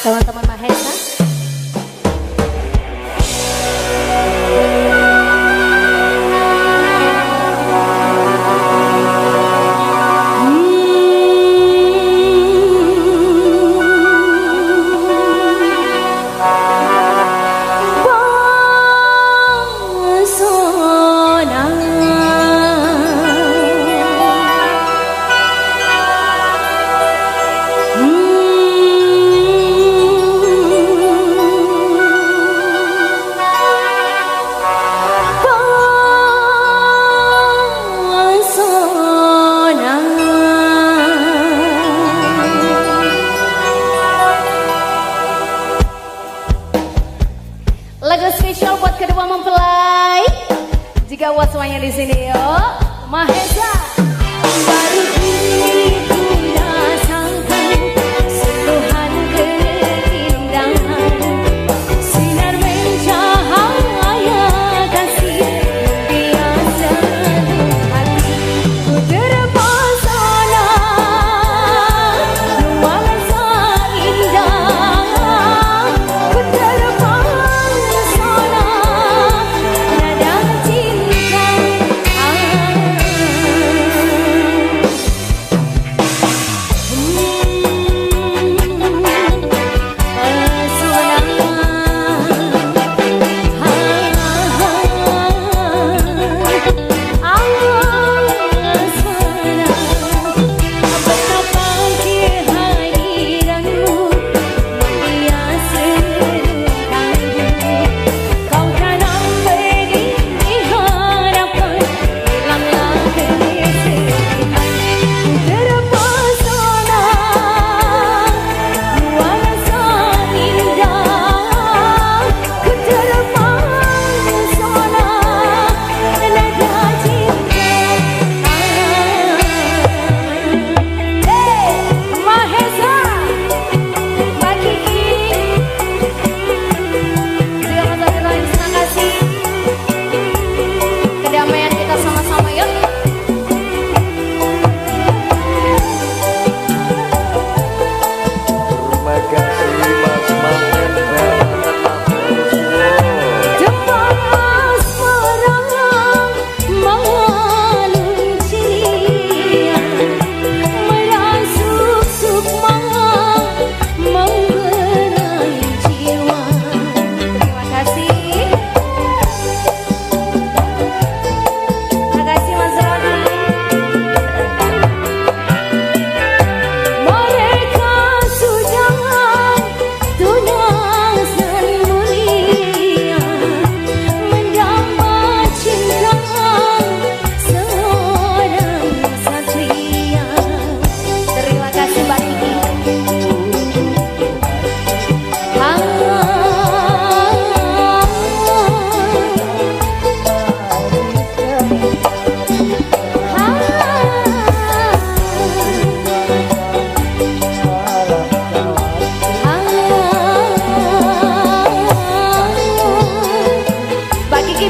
Teman-teman Mahesa. Lagu spesial buat kedua mempelai. Jika buat semuanya di sini yuk, Mahesa. Baru kini ku rasakan sentuhan keindahan sinar mencahaya kasih biasa hati ku terpesona nuansa indah ku terpesona nada cinta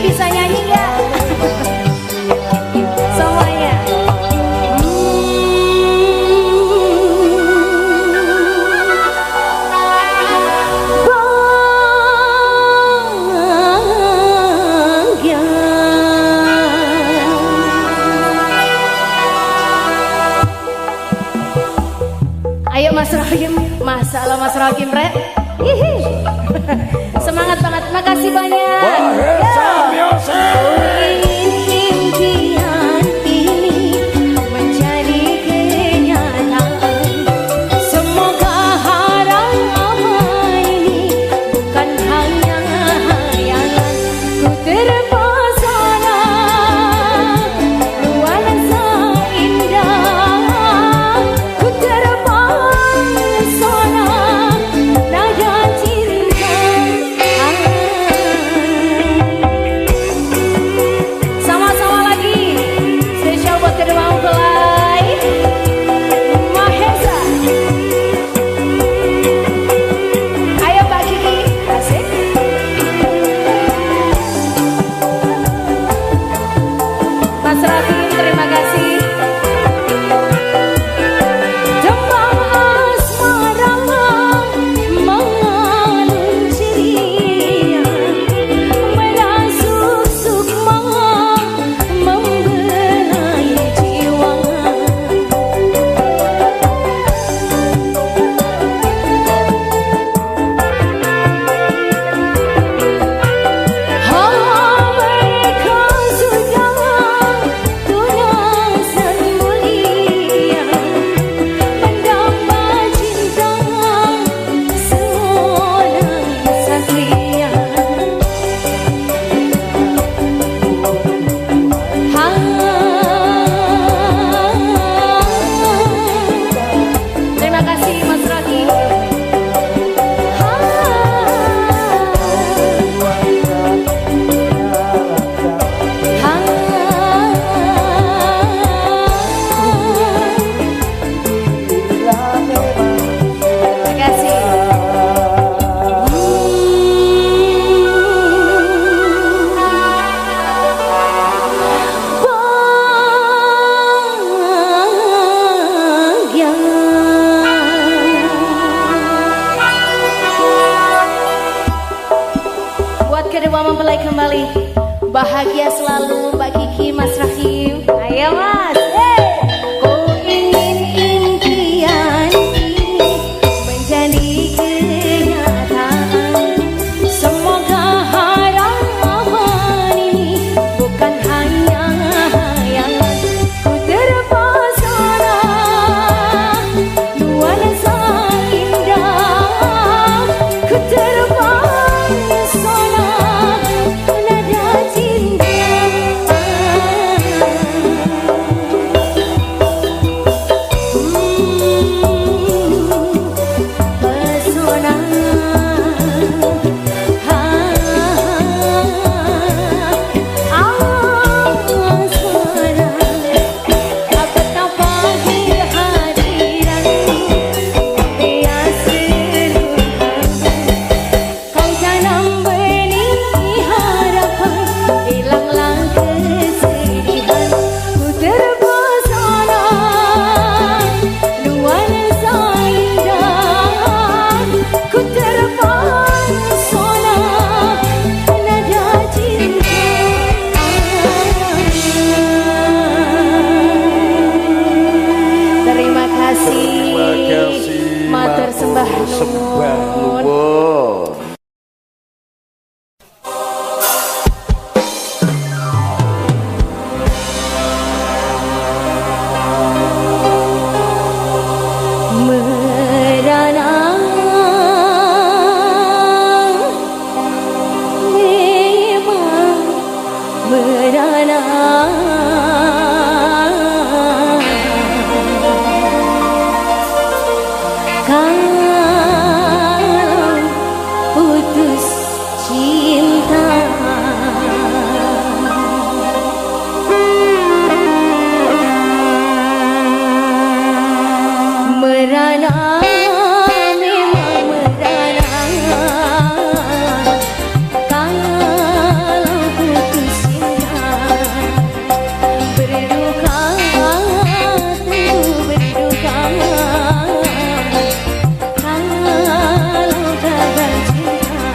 Bisa nyanyi nggak? Semuanya. Bahagia. Ayo Mas Rohim, masalah Mas Rohim Re. Semangat banget, makasih banyak. Impian ini menjadi kenyataan. Semoga harapan ini bukan hanya hayalan. Ku terpesona nuansa indah. Ku terpesona nada cinta. kembali. Bahagia selalu Mbak Kiki, Mas Rahim. Ayo Mas. Ku ingin impian ini menjadi kenyataan. Semoga harapan ini bukan hanya hayangan. Ku terpesona nuansa indah. Ku terpesona nada cinta. Pesona. Betapa kehadiranmu biasa kau tanam benih harapan, hilanglah kesedihan. Ku terpesona nuansa indah. Ku terpesona nada cinta. Terima kasih. Matur sembah nuwun. Merana memang merana. Kalau putus cinta, merana memang merana. Kalau putus cinta, berduka tentu berduka. Kalau gagal cinta,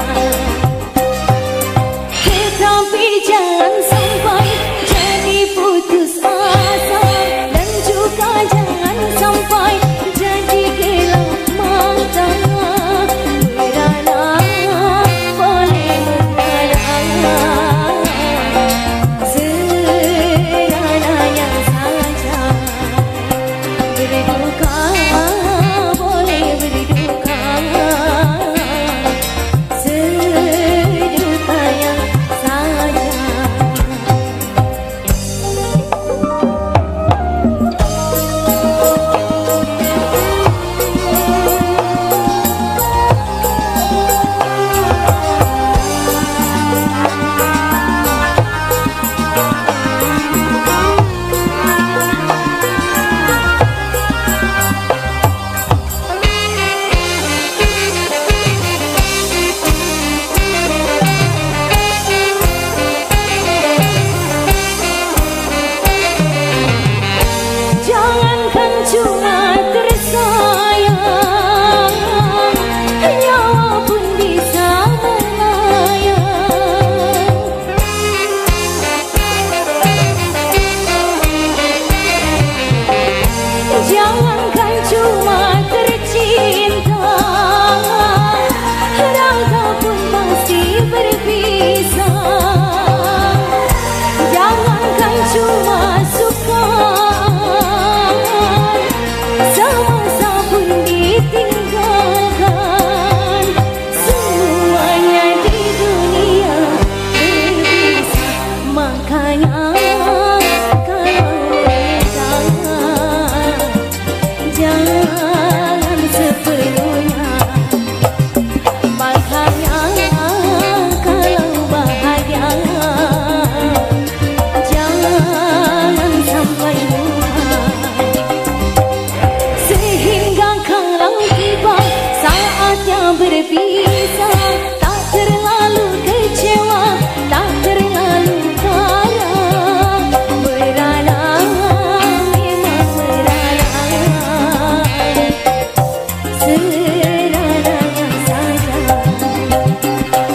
tetapi jangan sampai jadi putus asa, dan juga jangan sampai jadi gelap mata. Merana boleh merana, serananya saja. Berduka boleh berduka, sedukanya saja. Jangankan cuma tersayang, nyawa pun bisa melayang. Jangankan cuma tercinta, raga pun pasti berpisah. Jangankan cuma suka, semasa pun ditinggalkan. Semuanya di dunia berpisah. Makanya kalau menentang, jangan sepenuhnya. Makanya kalau bahagia, jangan sampai lupa. Sehingga kalau tiba saatnya berpisah, tak terlalu kecewa, tak terlalu parah. Merana memang merana, serananya saja.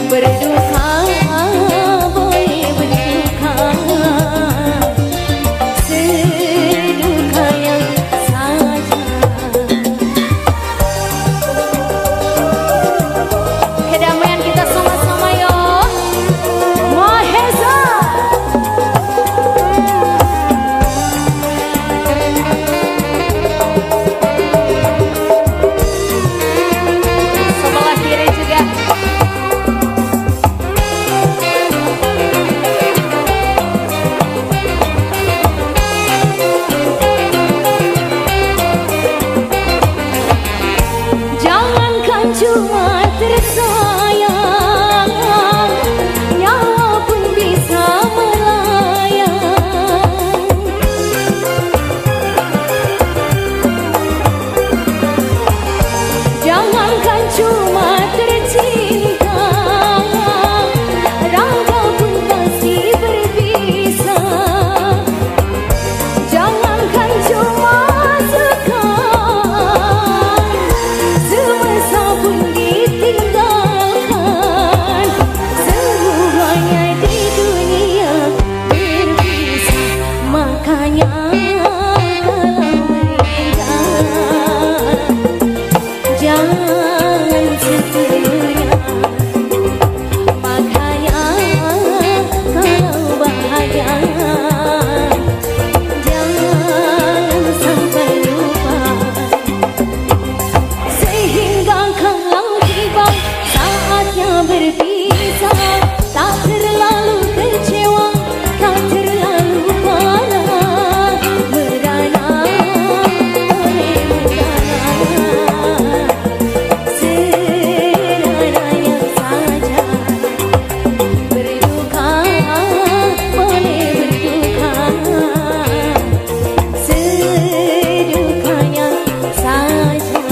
Berduka cuma tersayang, nyawa pun bisa melayang. Jangankan cuma tercinta, raga pun pasti berpisah. Jangankan cuma sekali, semesta pun ditinggalkan. Semuanya di dunia berpisah, makanya kalau berindah jangan setia. Makanya kalau bahagia jangan sampai lupa. Sehingga kalau tiba saatnya berpisah, tak terlalu kecewa, tak terlalu marah. Merana boleh merana, serananya saja. Berduka boleh berduka, sedukanya saja.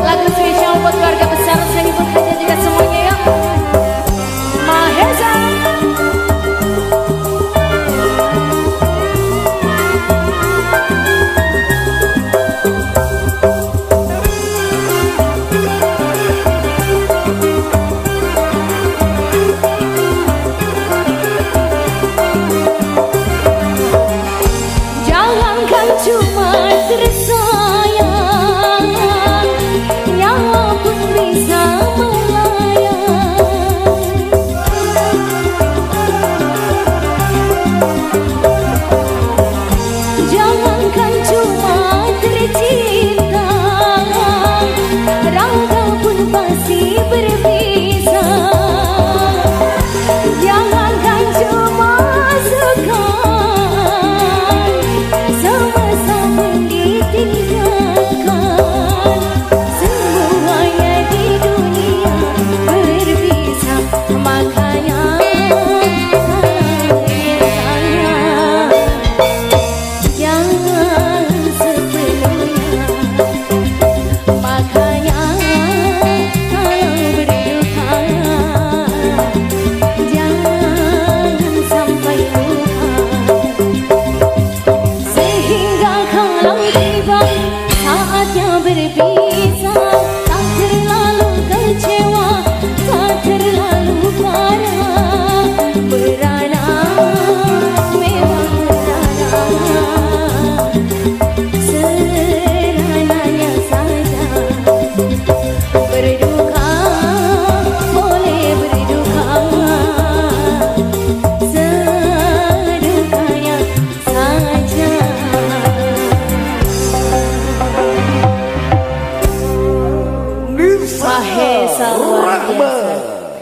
Lagu spesial buat keluarga besar saya pun haja juga semuanya ya. Mahesa. Jangankan cuma tersayang, nyawa pun bisa melayang. Jangankan cuma tercinta, raga pun pasti berpisah. Jangankan cuma sekali, semesta pun ditinggalkan. Semuanya di dunia berpisah, makanya kalau berindah jangan sepenuhnya. Makanya kalau berduka jangan sampai lupa. Sehingga kalau tiba saatnya berpisah, tak terlalu kecewa, tak terlalu marah. Merana memang merana, serananya saja. Berduka boleh berduka, sedukanya saja. Mahesa luar biasa.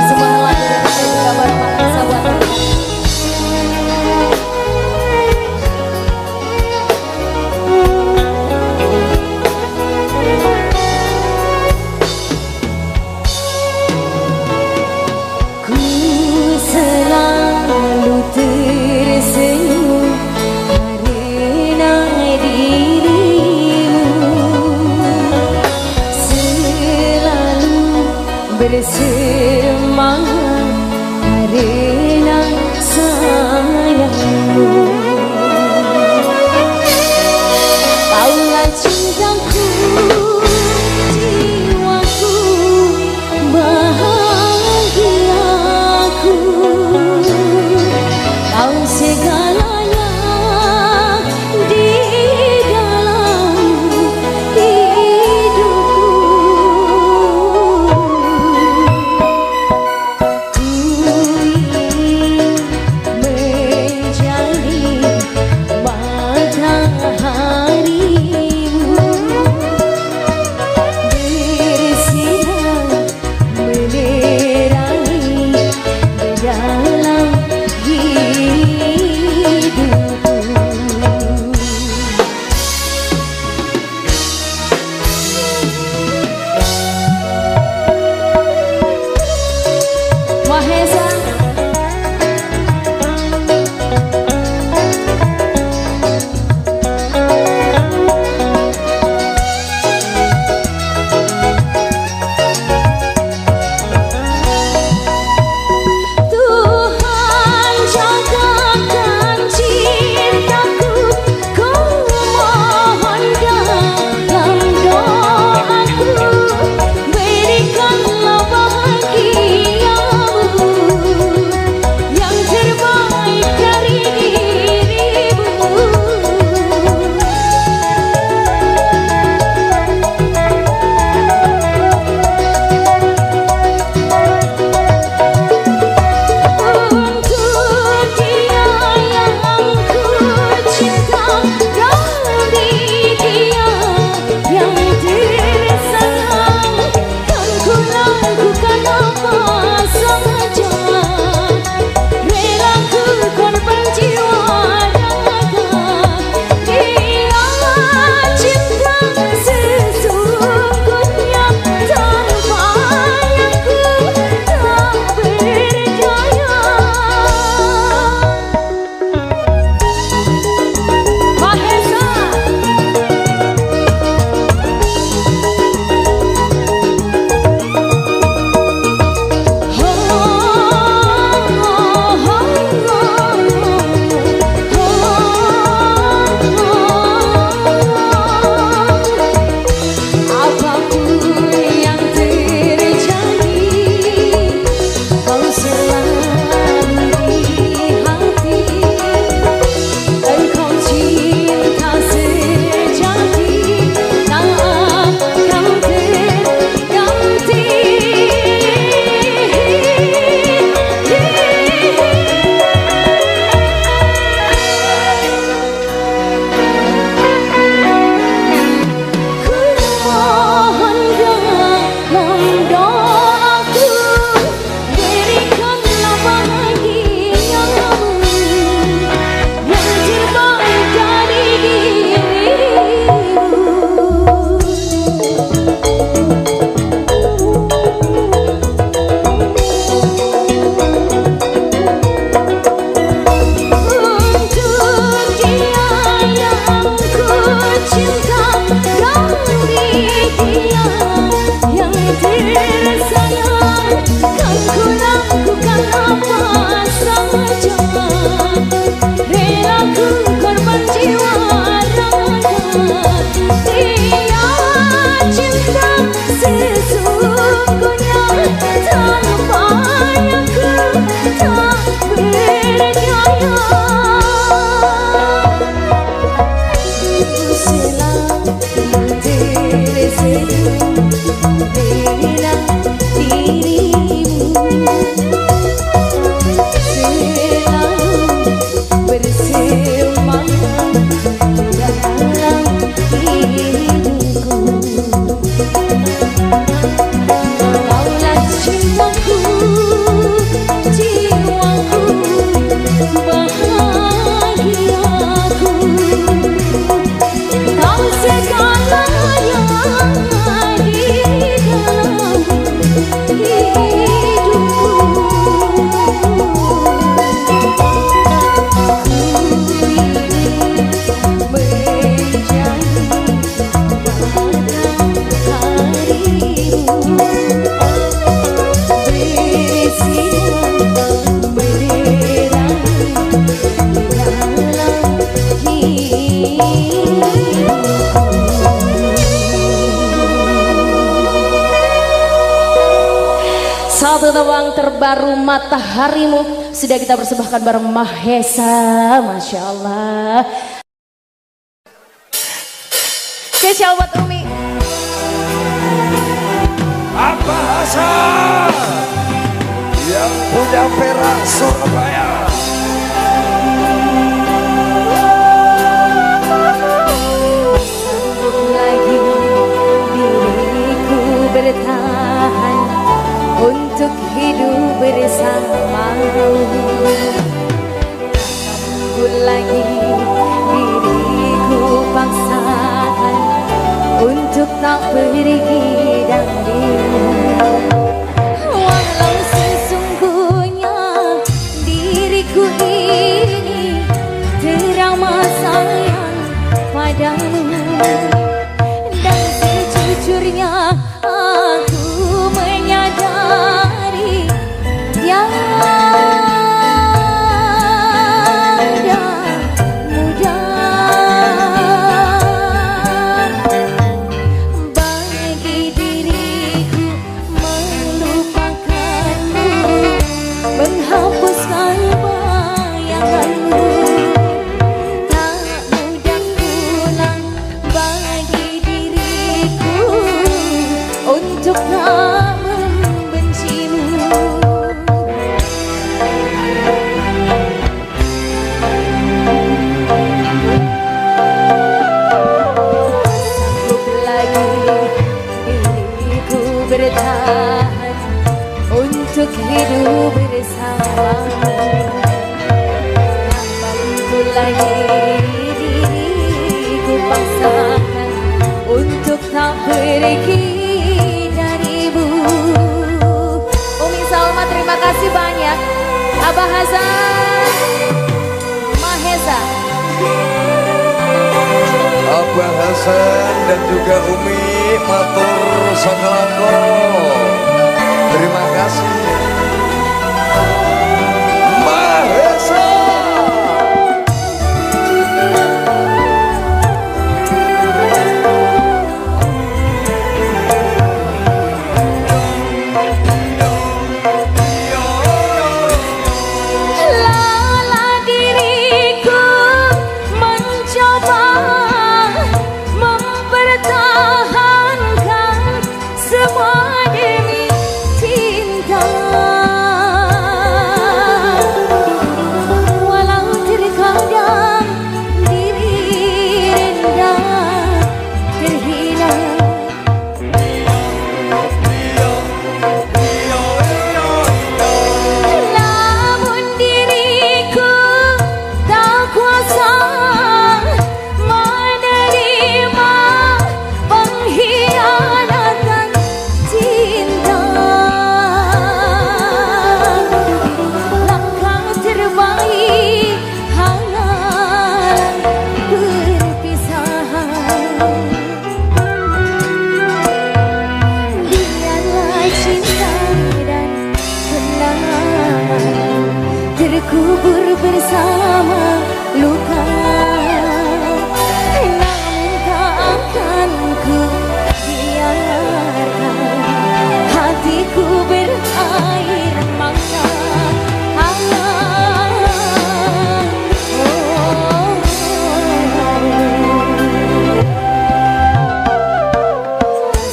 Semua lagu dan juga bareng-bareng sahabat. Ku selalu tersenyum karena dirimu, selalu bersemangat karena sayangmu. Kaulah cintaku, jiwaku, bahagiaku. Kau segalanya di dalam hidupku. Satu tebang terbaru Mataharimu sudah kita persembahkan bareng Mahesa, Masya Allah. Spesial buat Umi. Apa Hasan yang punya Perak Surabaya. Sanggup lagi diriku bertahan untuk hidup bersamamu. Sanggup lagi diriku paksakan untuk tak pergi darimu. Walau sesungguhnya diriku ini teramat sayang padamu, dan sejujurnya aku menyadari tiada mudah bagi diriku melupakanmu, menghapuskan bayanganmu. Tak mudah pula bagi diriku untuk tak membencimu. Sanggup lagi diriku bertahan untuk hidup bersamamu. Tak mampu lagi diriku paksakan untuk tak pergi darimu. Umi Salma terima kasih banyak. Abah Hasan, Mahesa. Abah Hasan dan juga Umi matur sakalangko. Terima kasih. Mahesa. Lelah diriku mencoba mempertahankan semua demi cinta. Walau terkadang diri rendah terhina, namun diriku tak kuasa menerima pengkhianatan cinta. Langkah terbaik hanyalah perpisahan. Biarlah cinta dan kenangan terkubur bersama luka, namun tak akan ku biarkan hatiku berair mata.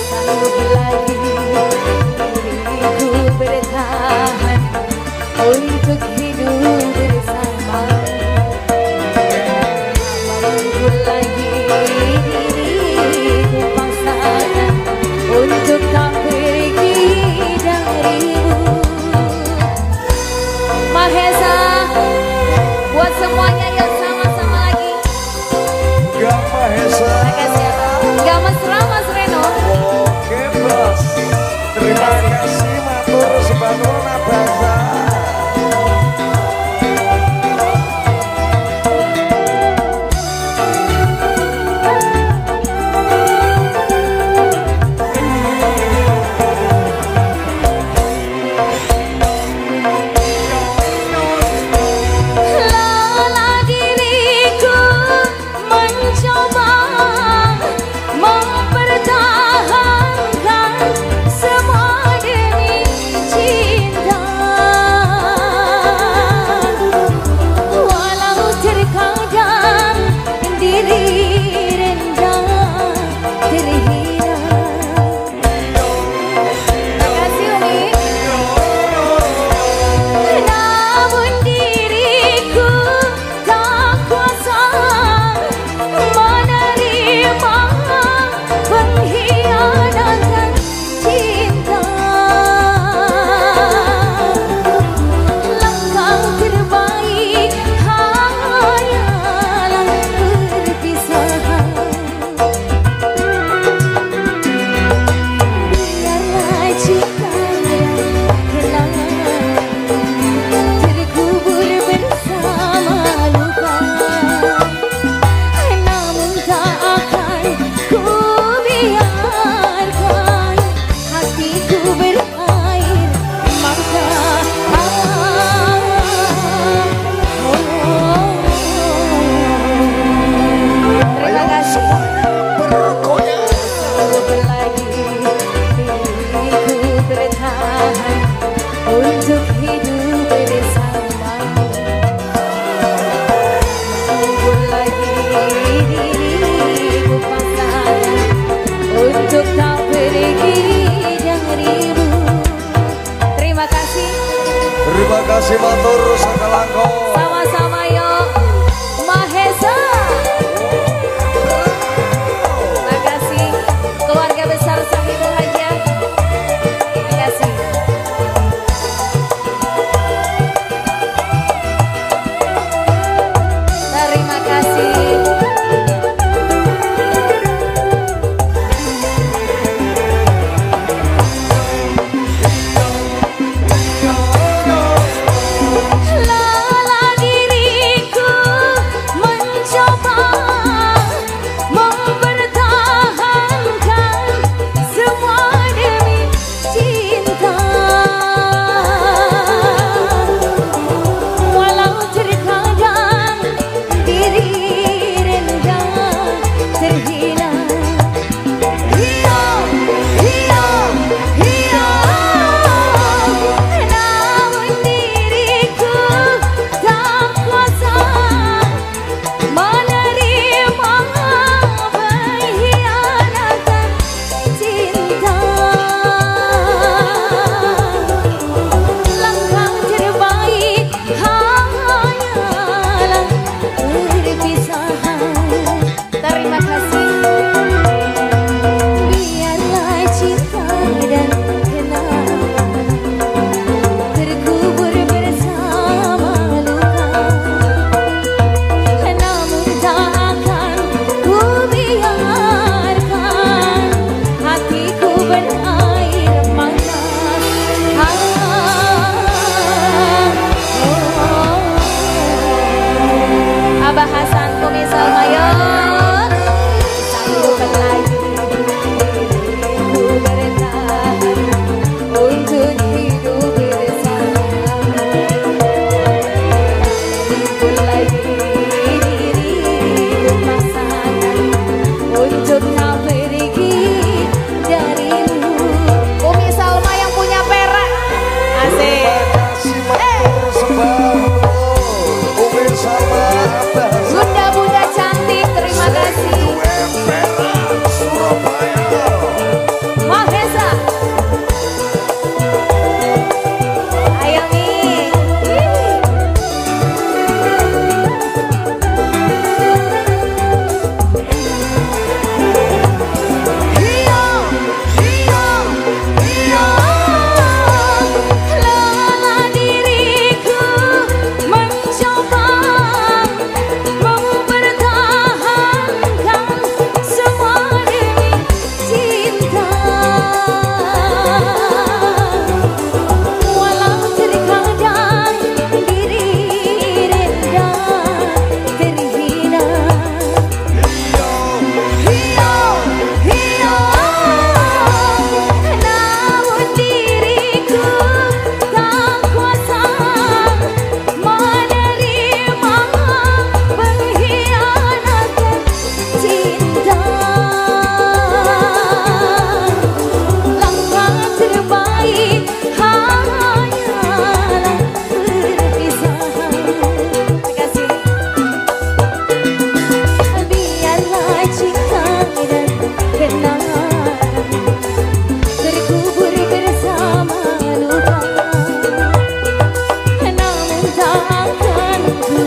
Sanggup lagi diriku bertahan untuk hidup bersamamu. Mampu lagi diriku paksakan untuk tak pergi darimu. Mahesa, buat semuanya yuk sama-sama lagi. Gak Mahesa. Makasih ya. Gak mesra Mas Reno. Oke bos. Terima kasih matur sebangun Abah Hasan. Lelah diriku mencoba kasih matur sakalangko. Sama-sama yuk Mahesa. Terima kasih keluarga besar Sahibul Hajah. Terima kasih. Terima kasih. Lelah diriku mencoba mempertahankan semua demi cinta. Walau terkadang diri rendah terhina. Hilang, hilang, hilang. Namun diriku tak kuasa menerima pengkhianatan cinta. Langkah terbaik hanyalah perpisahan. Terima kasih. Biarlah cinta dan kenangan terkubur bersama luka. Namun tak akan ku biarkan hatiku berair mata. Abah Hasan Kumisal Mayor sanggup lagi ku bertahan untuk hidup bersama. Sanggup lagi diri paksakan untuk tak pergi darimu. Umi Salma yang punya perak. Asik. Kasih matur sembah Umi sama Abah Hasan. Bunda-bunda cantik, terima kasih. Perak Surabaya. Mahesa. Ayo nih. Hilang, hilang, hilang. Lelah diriku mencoba mempertahankan semua demi cinta. Walau terkadang diri rendah terhina. Hilang, hilang. Namun diriku tak kuasa menerima pengkhianatan cinta. Langkah terbaik hanyalah perpisahan. Terima kasih. Biarlah cinta dan kenangan terkubur bersama luka. Namun tak akan ku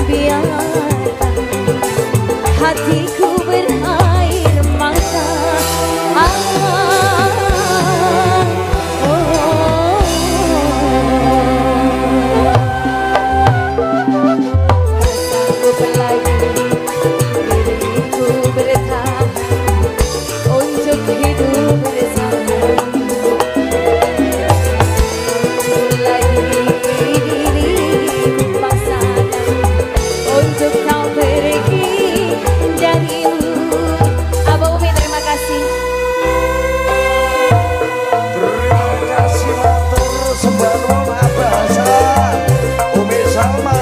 biarkan hatiku berair mata. Sanggup lagi diriku bertahan untuk hidup bersama. Lagi diriku paksakan untuk kau pergi darimu. Abah Umi terima kasih. Terima kasih matur sembah Abah Hasan. Umi Salma.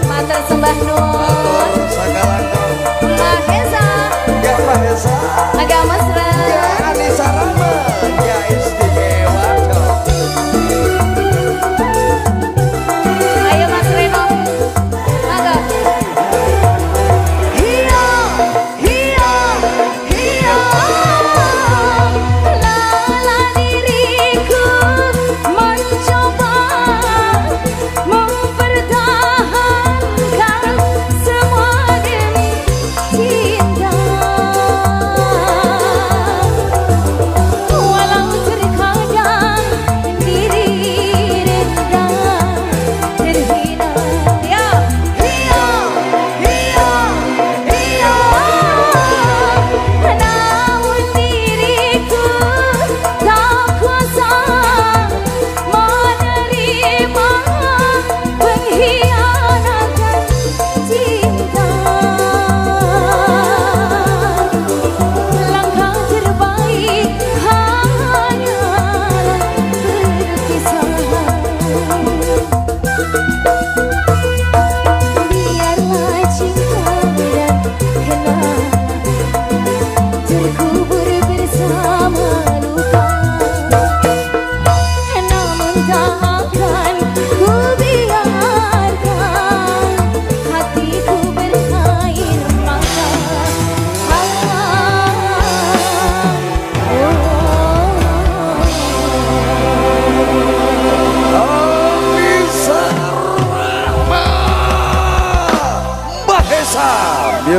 Matur sembah nun Sakalangko. Mahesa Ya Mahesa. agak mesra. Ya Anissa Rama. Ya istimewa dong. Ayo Mas Reno. Mangga. Hilang, hilang, hilang. Lelah diriku mencoba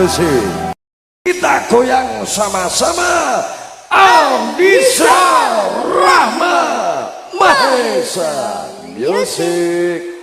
Music. Kita goyang sama-sama. Andisa Rahma Mahesa Music.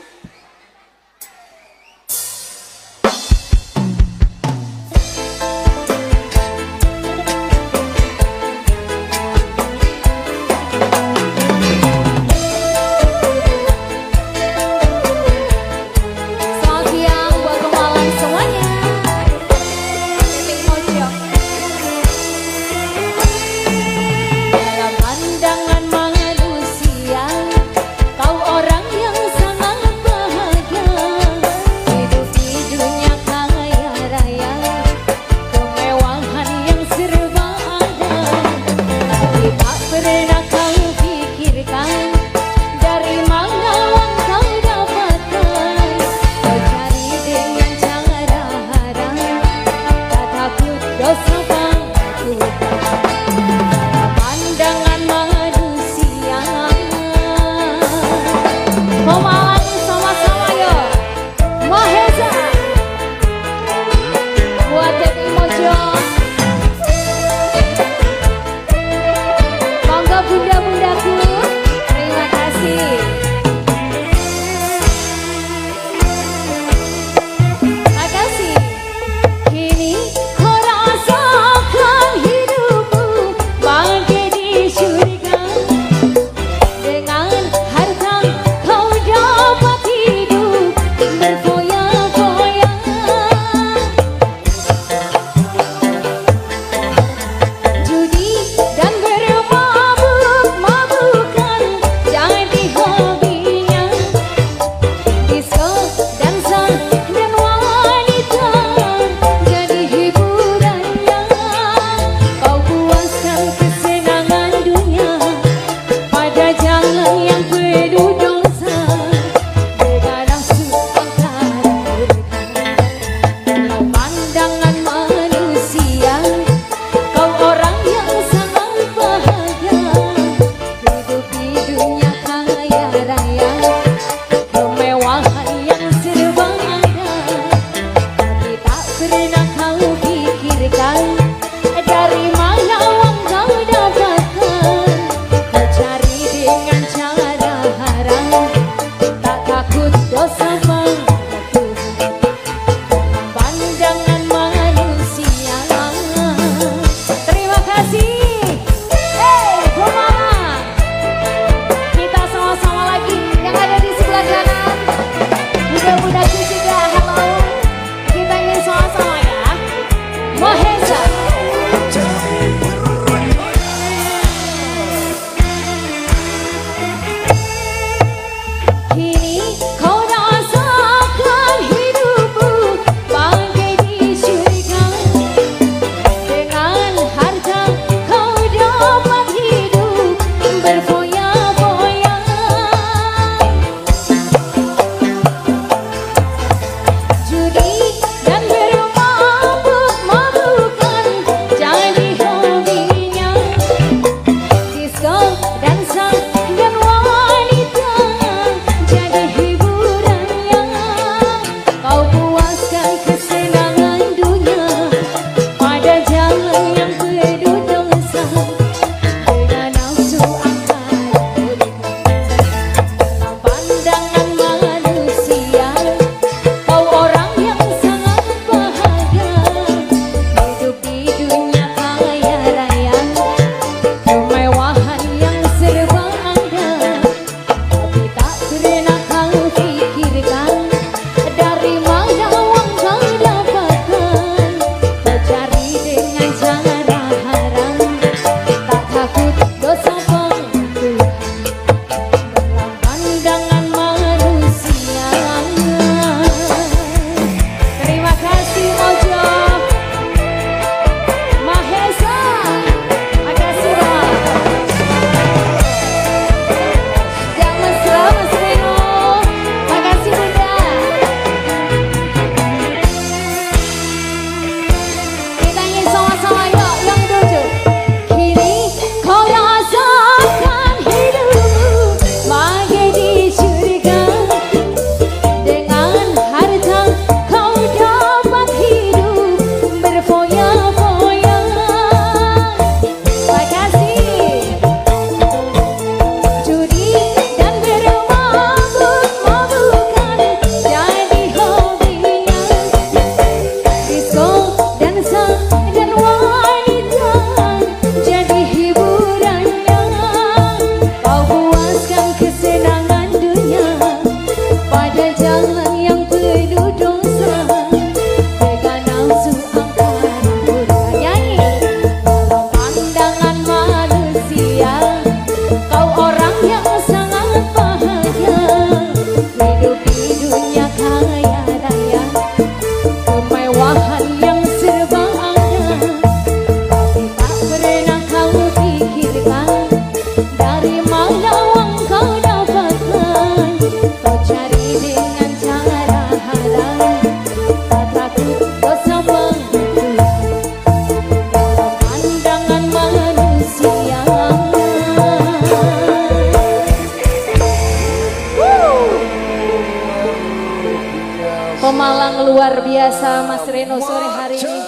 luar biasa Mas Reno sore hari ini.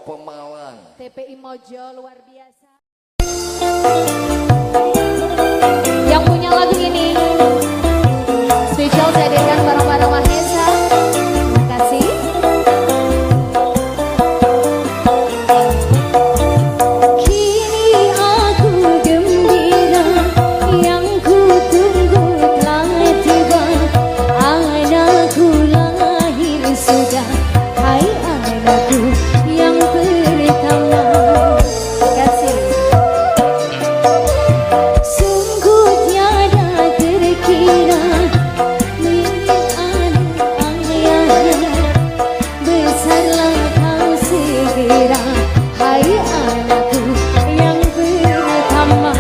Pemalang. TPI Mojo luar biasa. Yang punya lagu ini spesial saya dengan bareng-bareng Mahesa. Terima kasih. Kini aku gembira, yang ku tunggu telah tiba. Anakku lahir sudah, hai anakku yang pertama. Terima kasih. Sungguh tiada terkira milik anak ayah, besarlah kau segera, hai anakku yang pertama.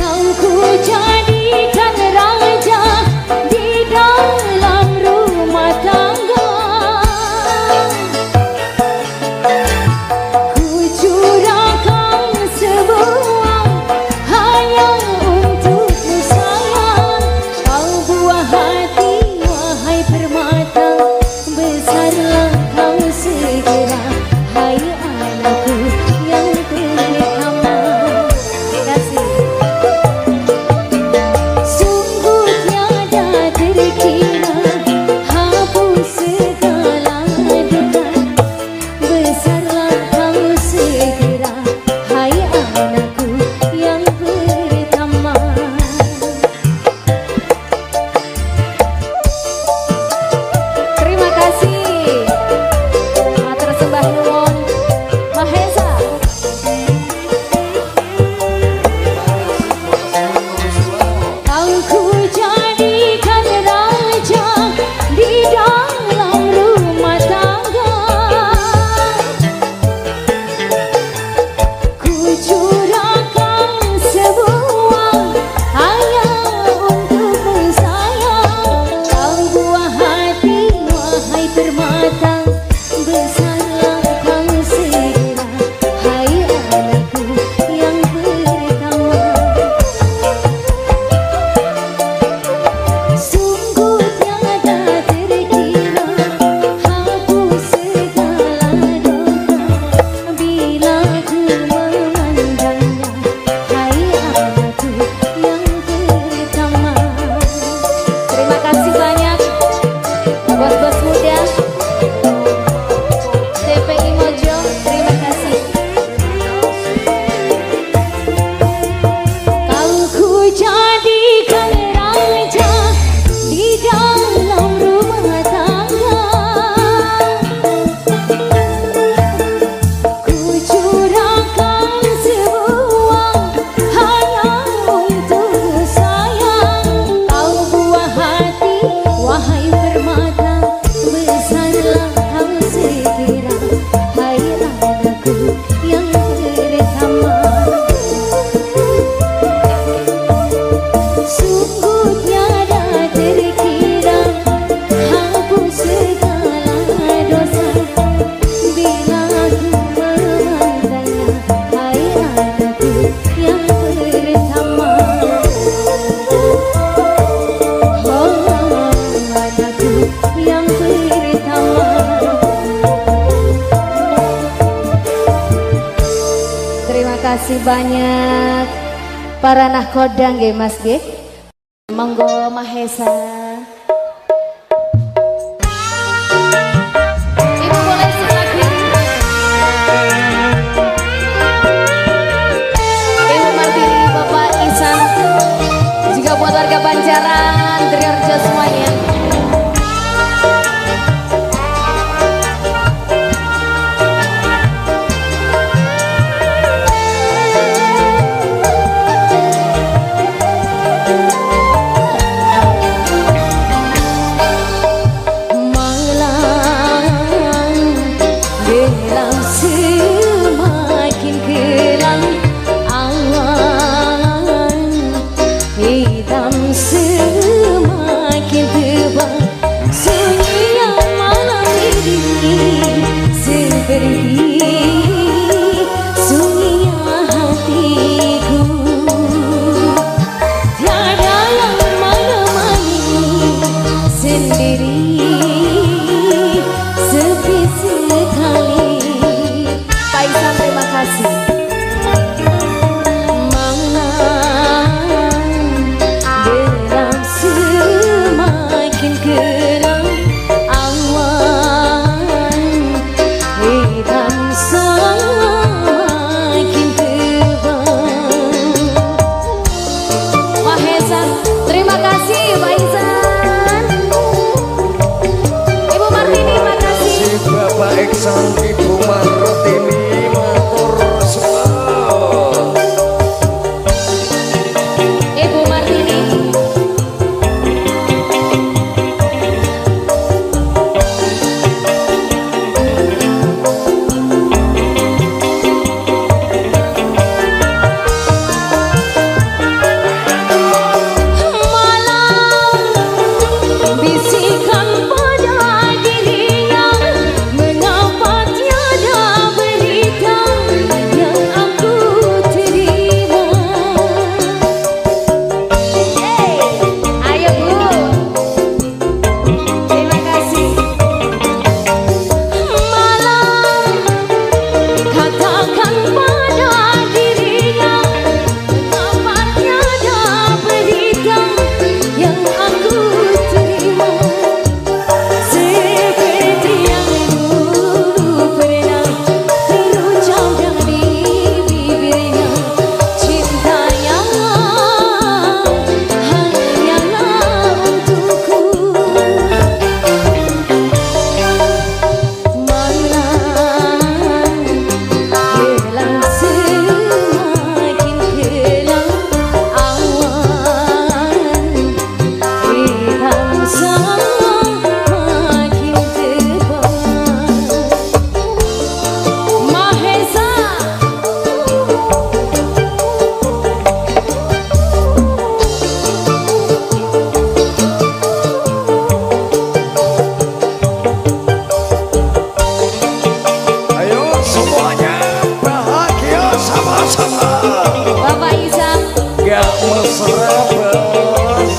Kau ku jadikan raja di dalam rumah tangga. Ku curahkan sebuah hanya untukmu sayang. Kau buah hati wahai permata, besarlah kau segera, hai anakku yang pertama. Terima kasih. Sungguh tiada terkira, hapus segala duka, besarlah kau segera, hai anakku yang pertama. Terima kasih. Matur sembah nuwun Mahesa. Kau ku jadikan raja di dalam rumah tangga. Ku curahkan sebuah hanya untukmu sayang. Kau buah hati wahai permata, besarlah kau segera, hai anakku yang pertama. Sungguh tiada terkira, hapus segala dosa, bila ku memandangnya, hai anakku yang pertama. Terima kasih banyak bos-bos muda TPI Mojo, terima kasih. Kau ku jadikan raja di dalam rumah tangga. Ku curahkan sebuah hanya untukmu sayang. Kau buah hati wahai permata, besarlah kau segera, hai anakku yang pertama. Sungguh tiada terkira, hapus segala dosa, bila ku memandangnya, hai anakku yang pertama. Oh anakku yang pertama. Terima kasih banyak para nahkoda nggih Mas nggih. Monggo Mahesa. Ibu boleh silakan. Ibu Martini, Bapak Isan, juga buat warga Banjaran, Triarjo semuanya. mesra bos.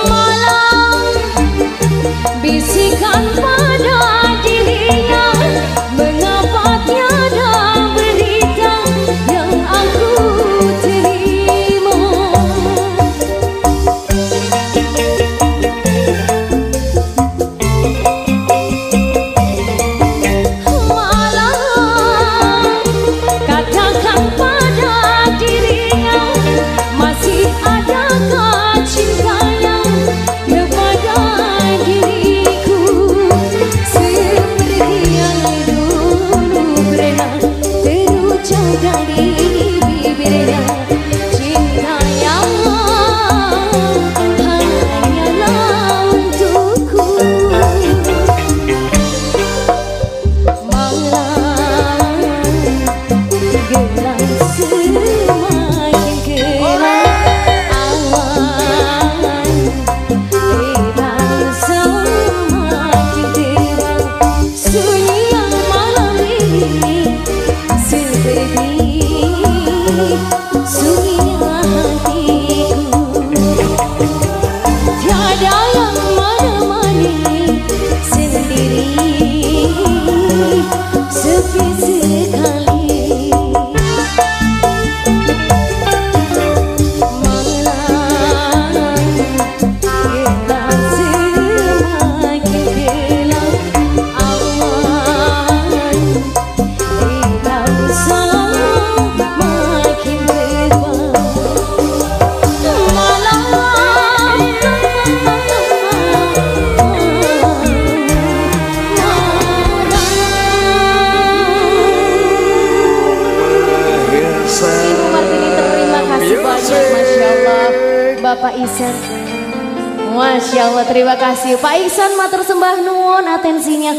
Malam bisikan pada dirinya, mengapa tiada berita yang aku terima. Malam katakan pada dirinya, masih adakah cinta yang kepada diriku, seperti yang dulu pernah terucap dari bibirnya. Cinta yang hanyalah untukku. Malam gelap semakin gelap, awan hitam semakin terang. Sunyi yang malam ini seperti sunyinya hatiku. Tiada yang menemani, sendiri sepi sekali. Malam gelap semakin gelap, awan hitam semakin tebal. Ibu Martini terima kasih banyak, Masya Allah. Bapak Ihsan, Masya Allah, terima kasih Pak Ihsan, matur sembah nuwun atensinya.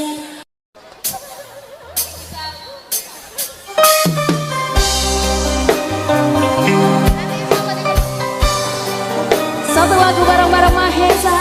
Satu lagu bareng-bareng Mahesa.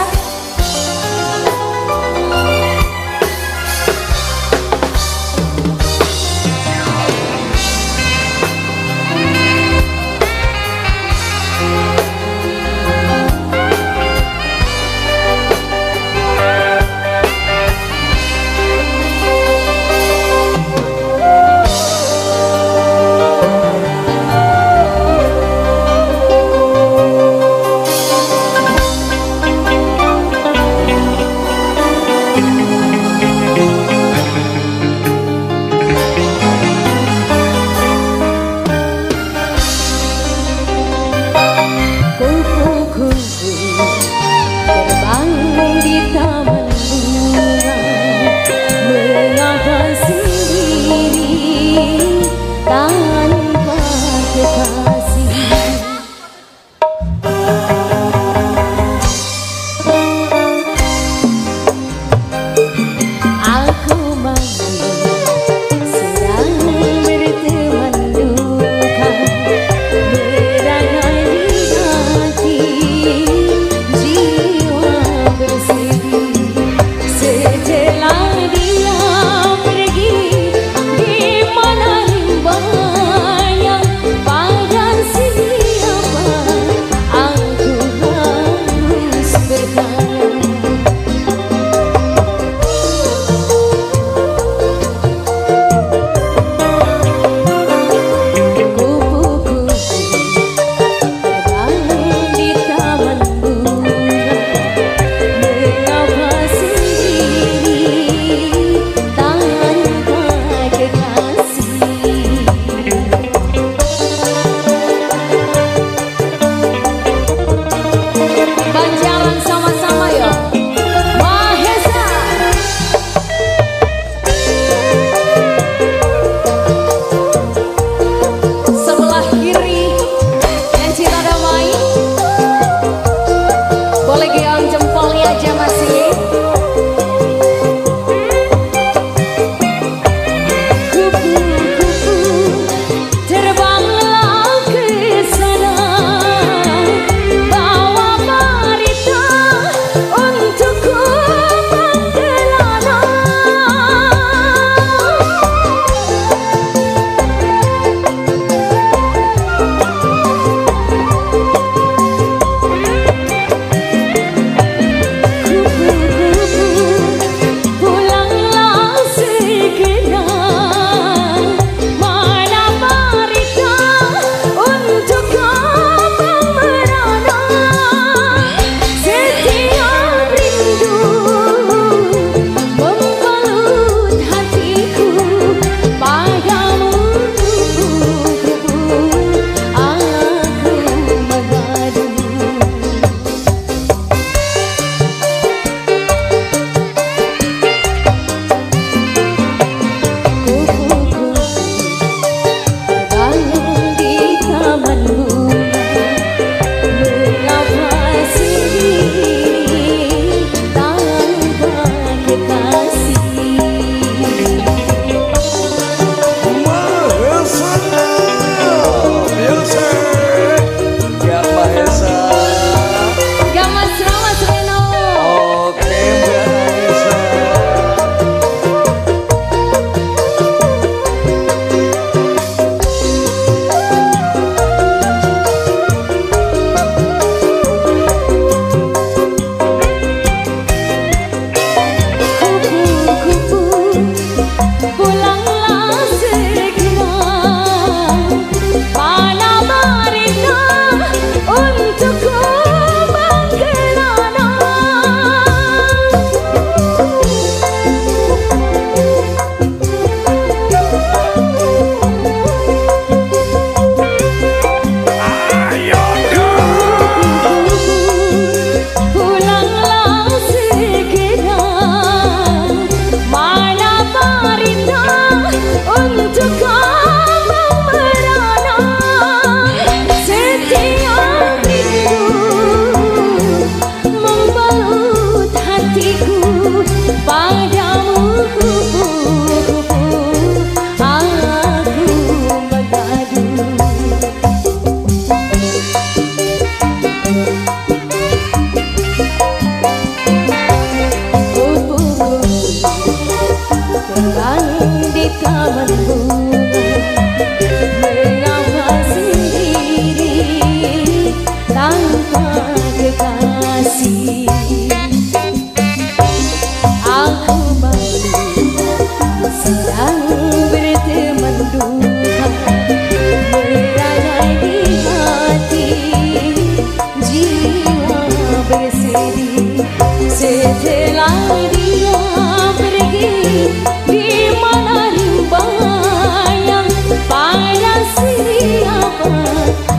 di mana rimbayang pada siapa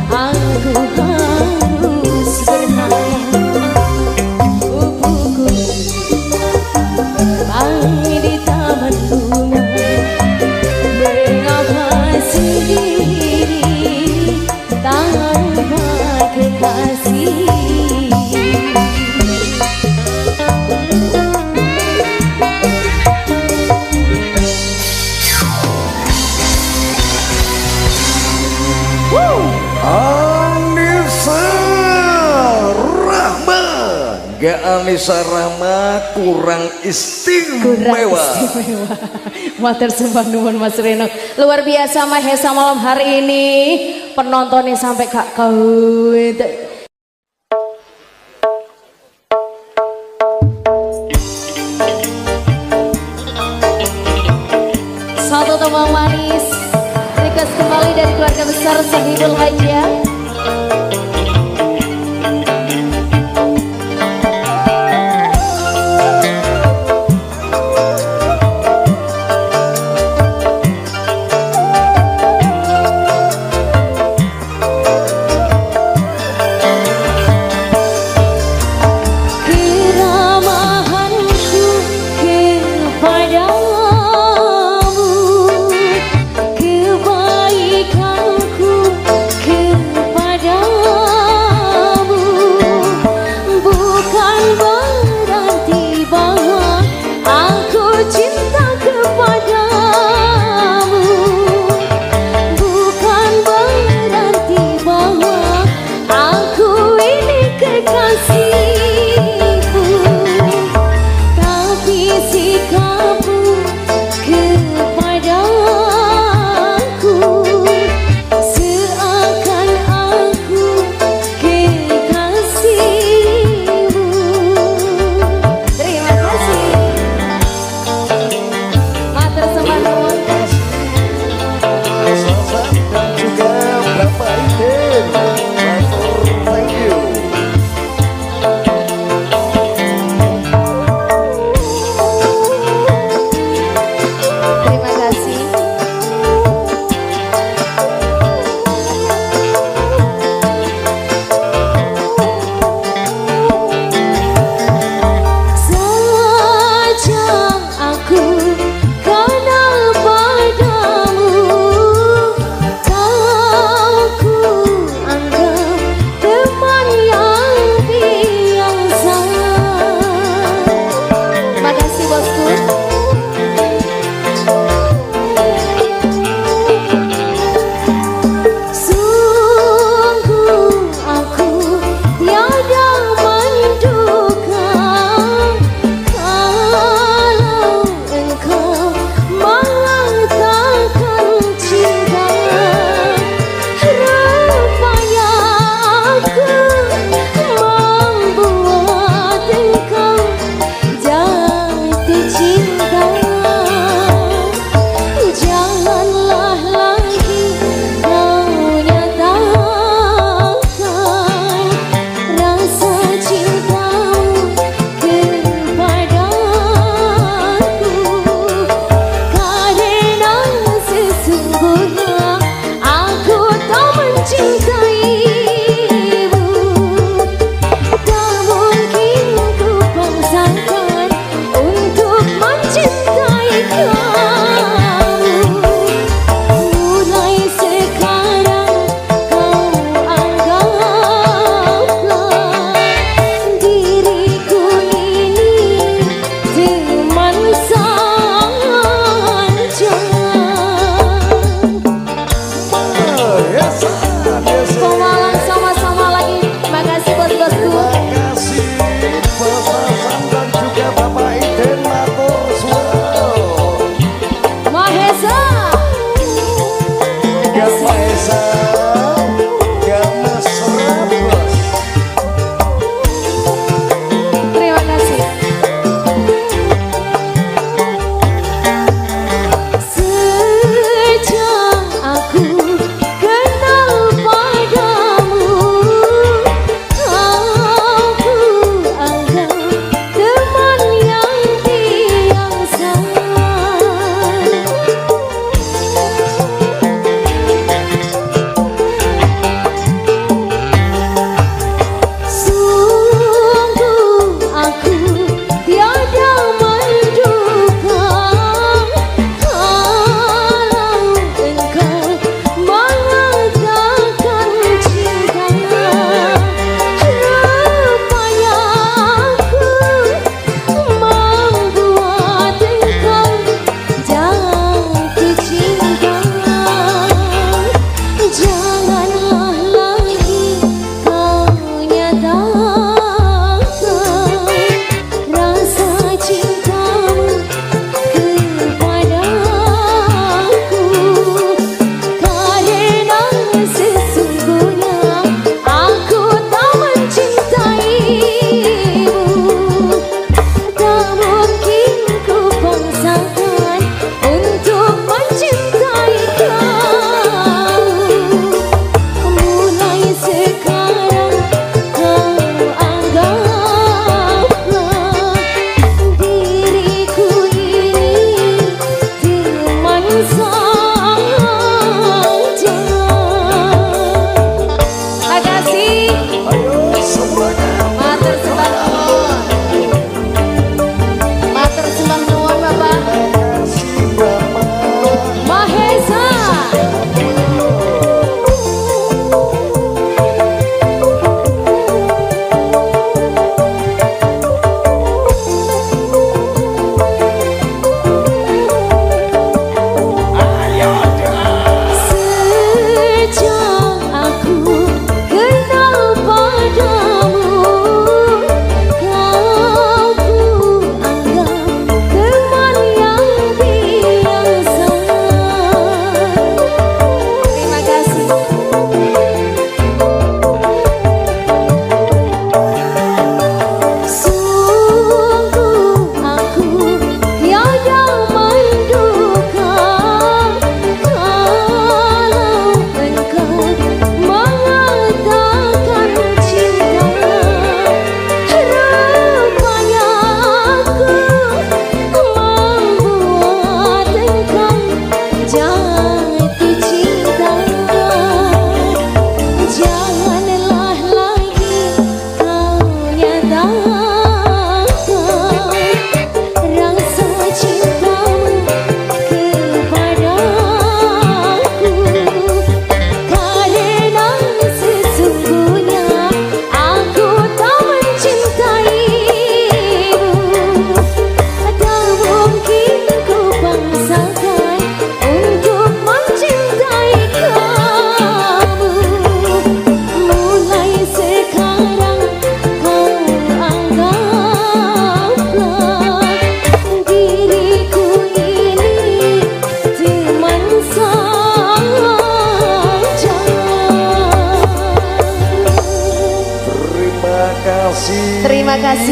aku harus berharap. Kupu-kupu wangi di taman bunga, mengapa sendiri tanpa kekasih. Anissa Rahma, gak Anissa Rahma kurang istimewa. Matur sembah nuwun Mas Reno. Luar biasa Mahesa malam hari ini. Penontonnya sampai gak kawin. Satu tembang manis request kembali dari keluarga besar Sohibul Hajjah.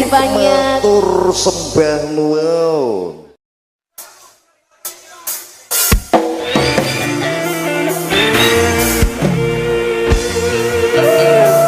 banyak. Matur sembah nuwun. Ah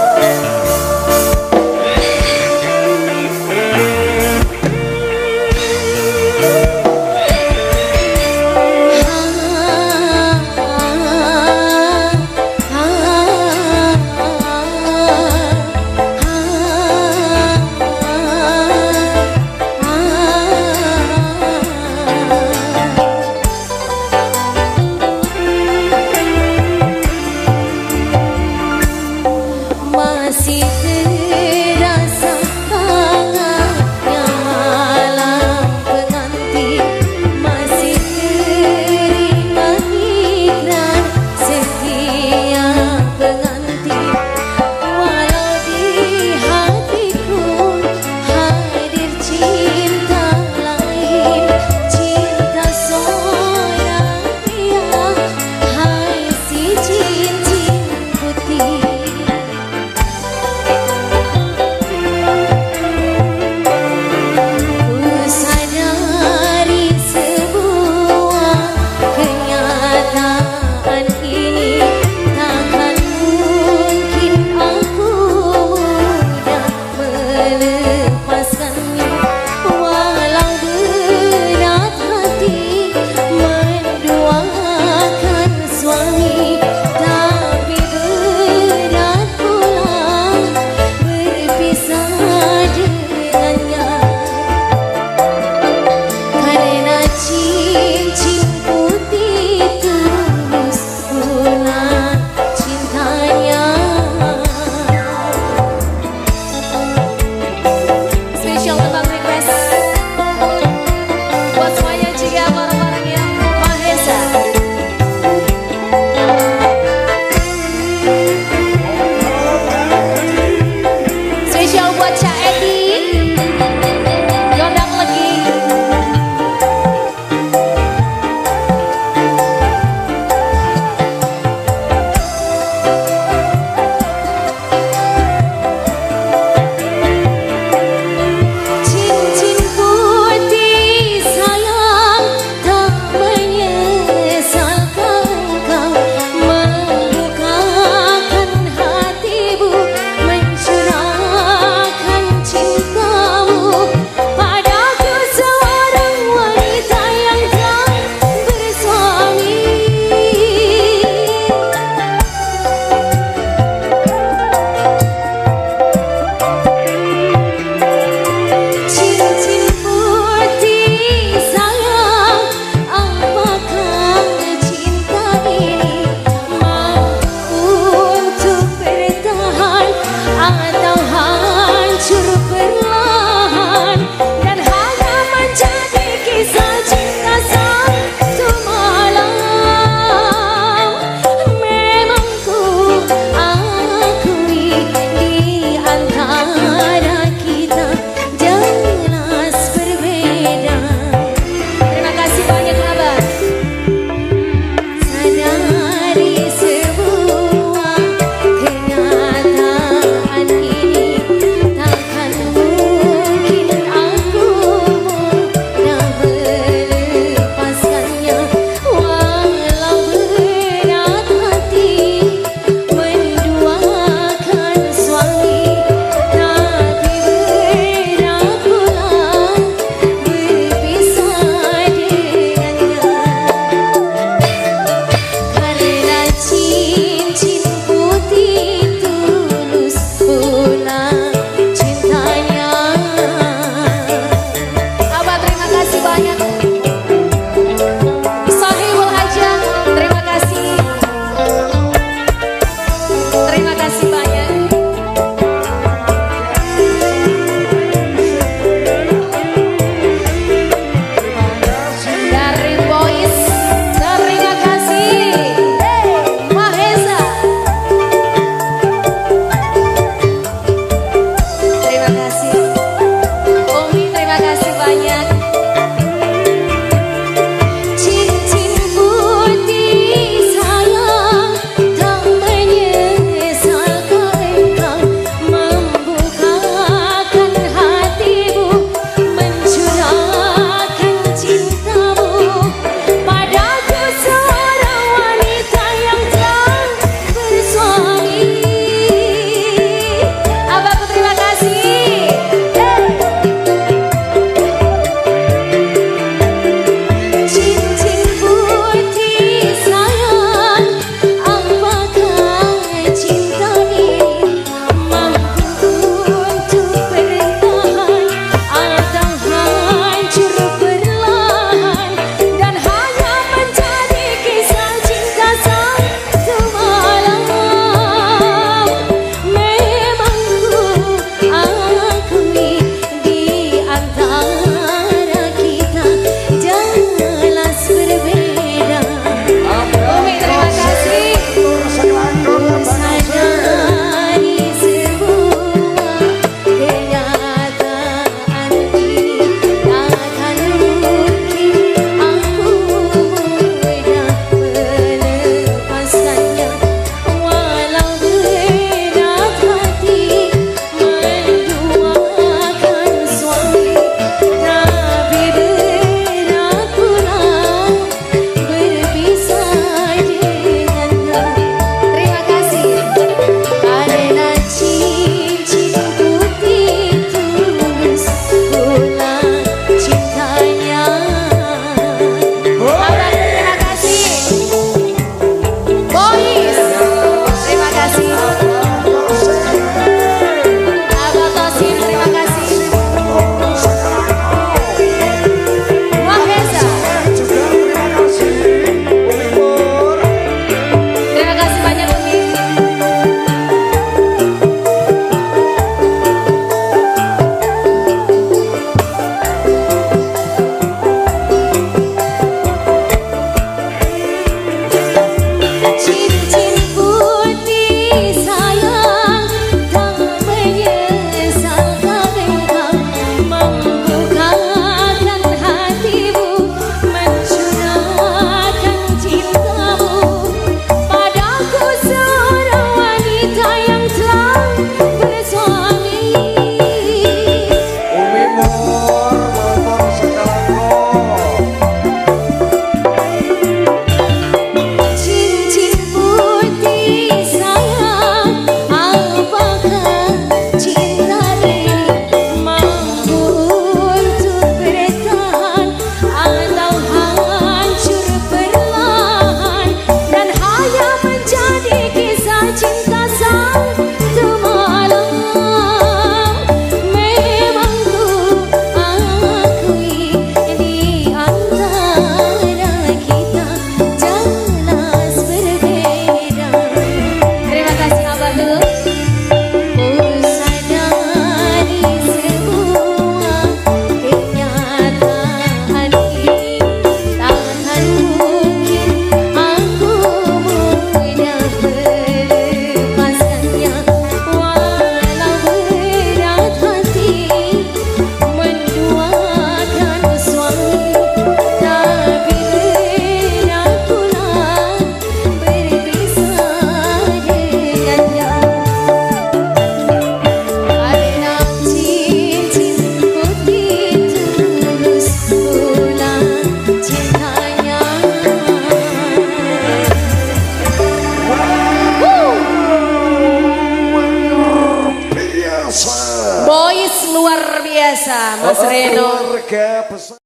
Mas Reno. Keluarga besar.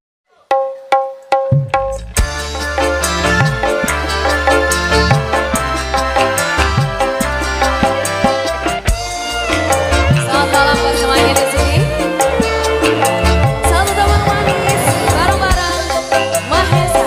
Selamat malam buat semuanya di sini. Satu teman manis bareng-bareng Mahesa.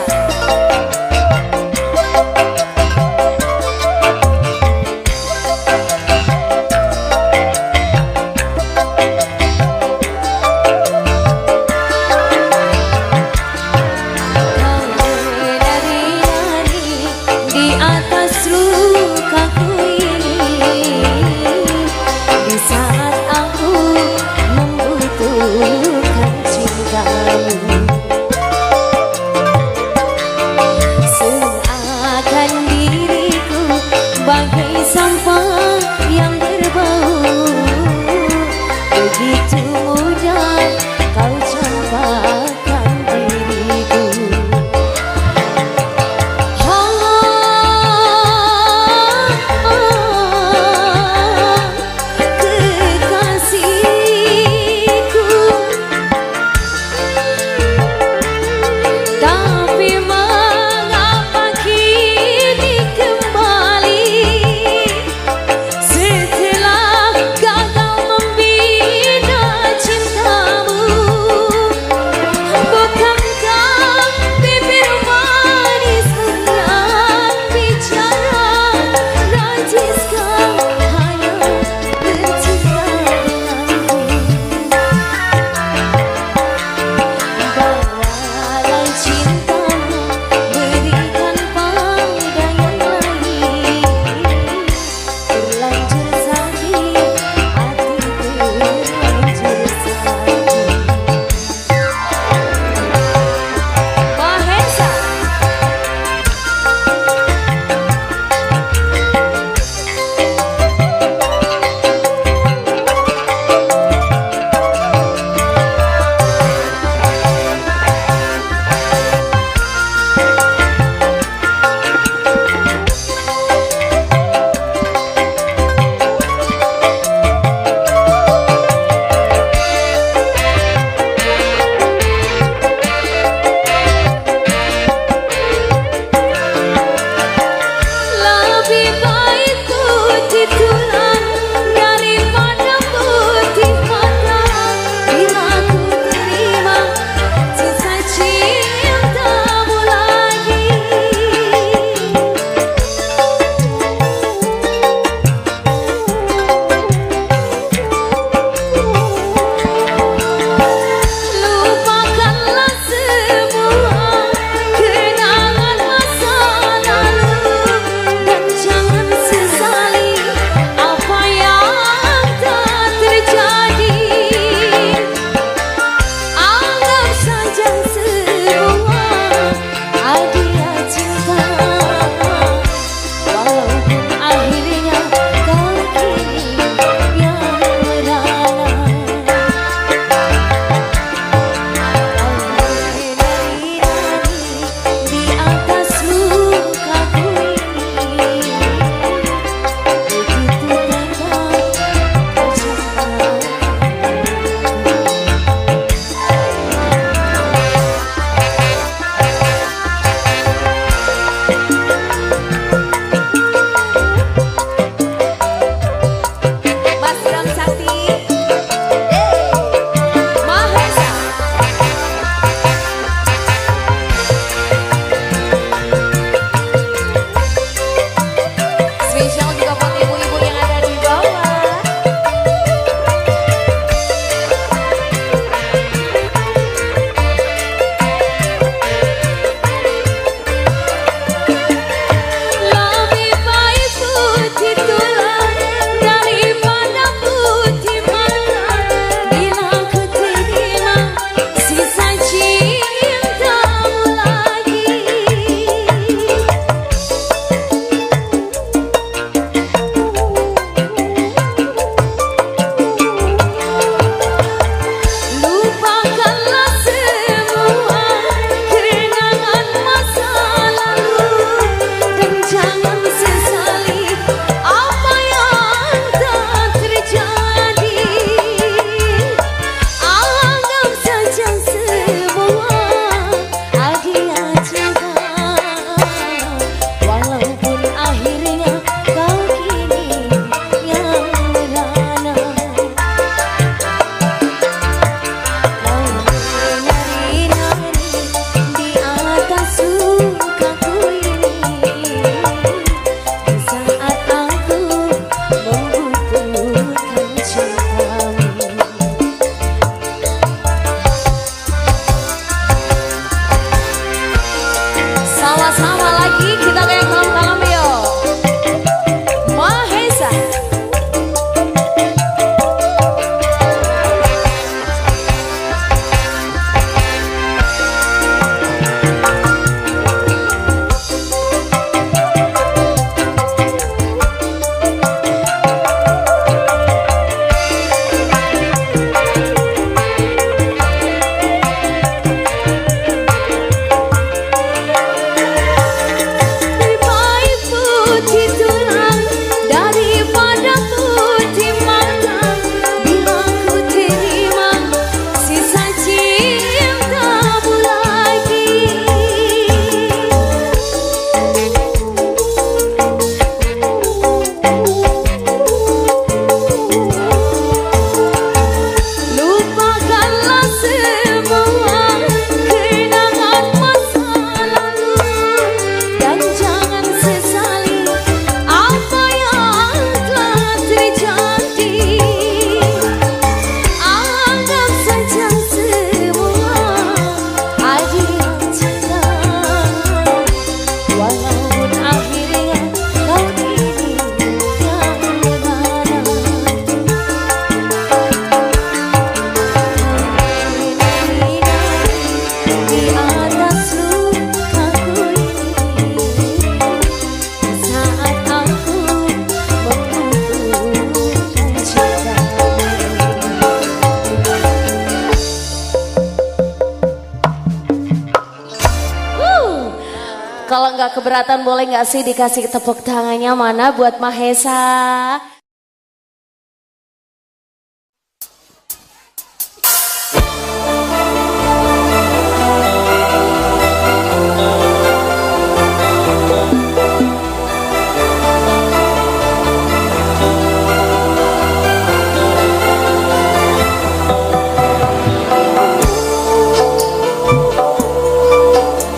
Kalau nggak keberatan boleh nggak sih dikasih tepuk tangannya mana buat Mahesa?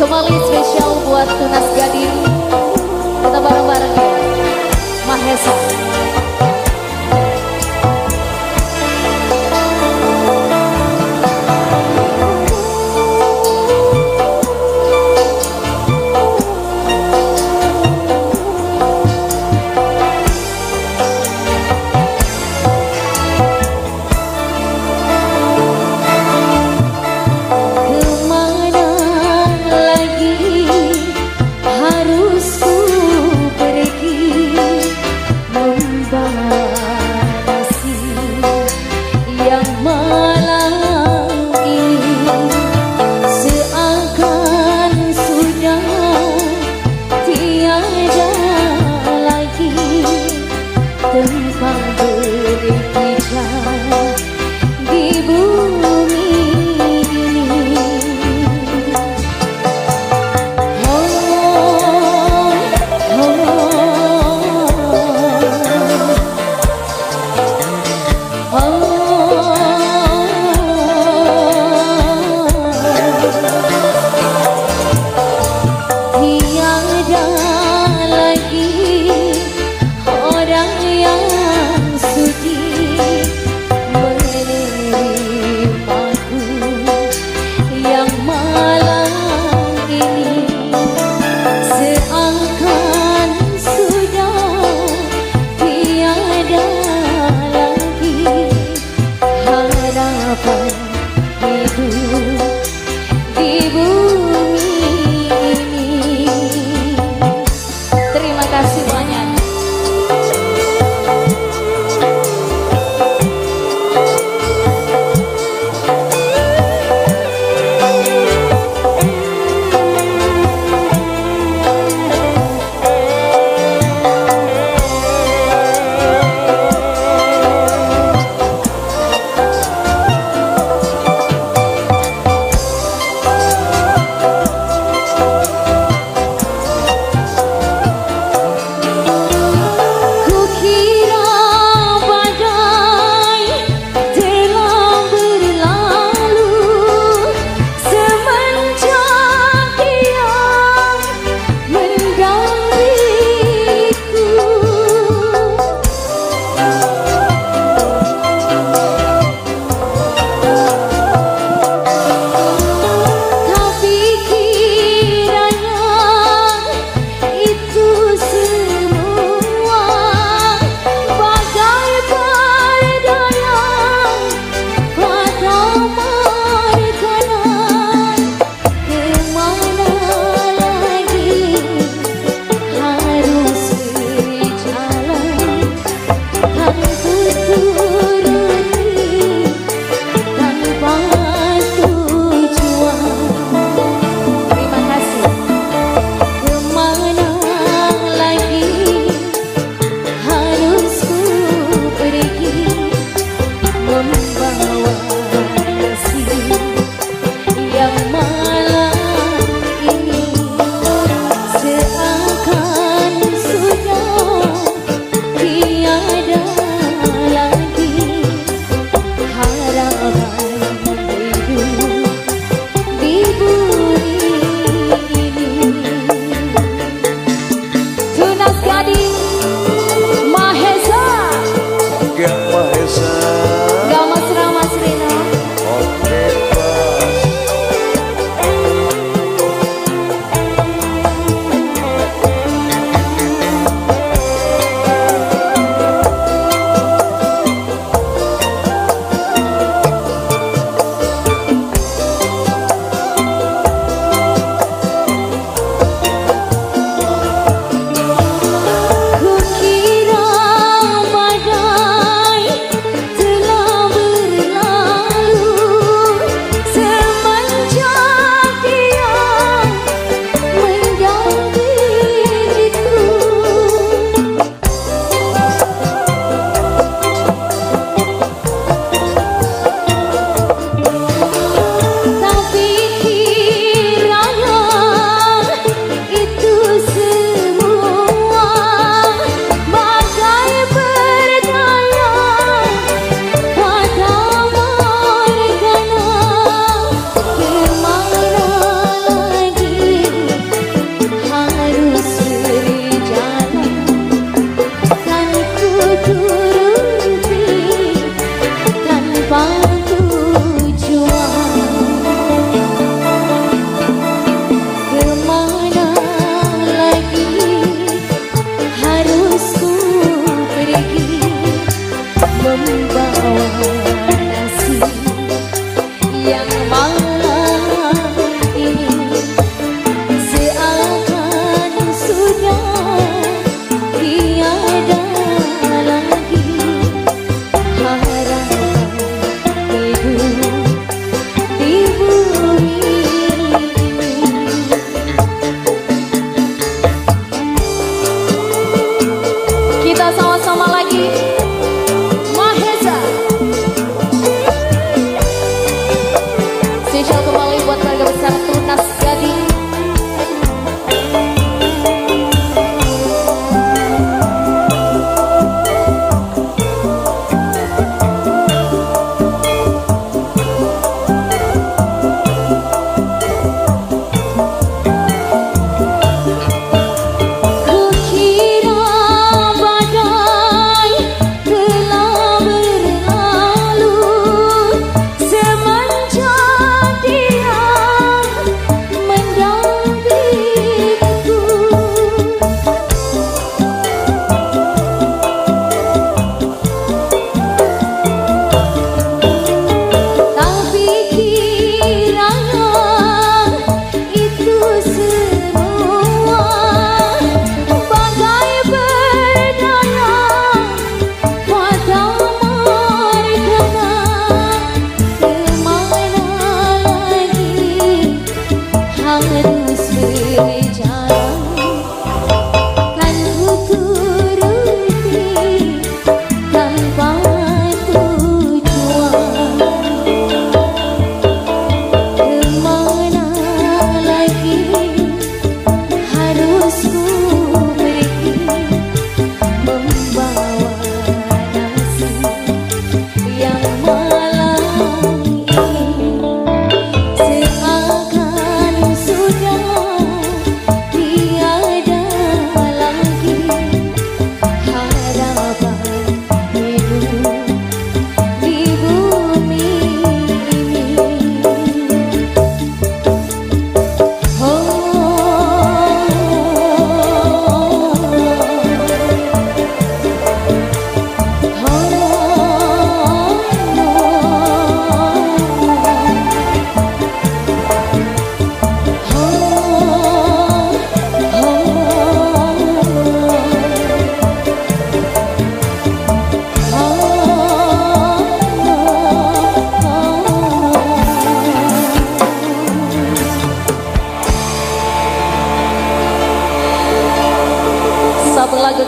Kembali spesial buat Tunas Gading. Kita bareng-bareng ya. Mahesa. Kemana lagi hari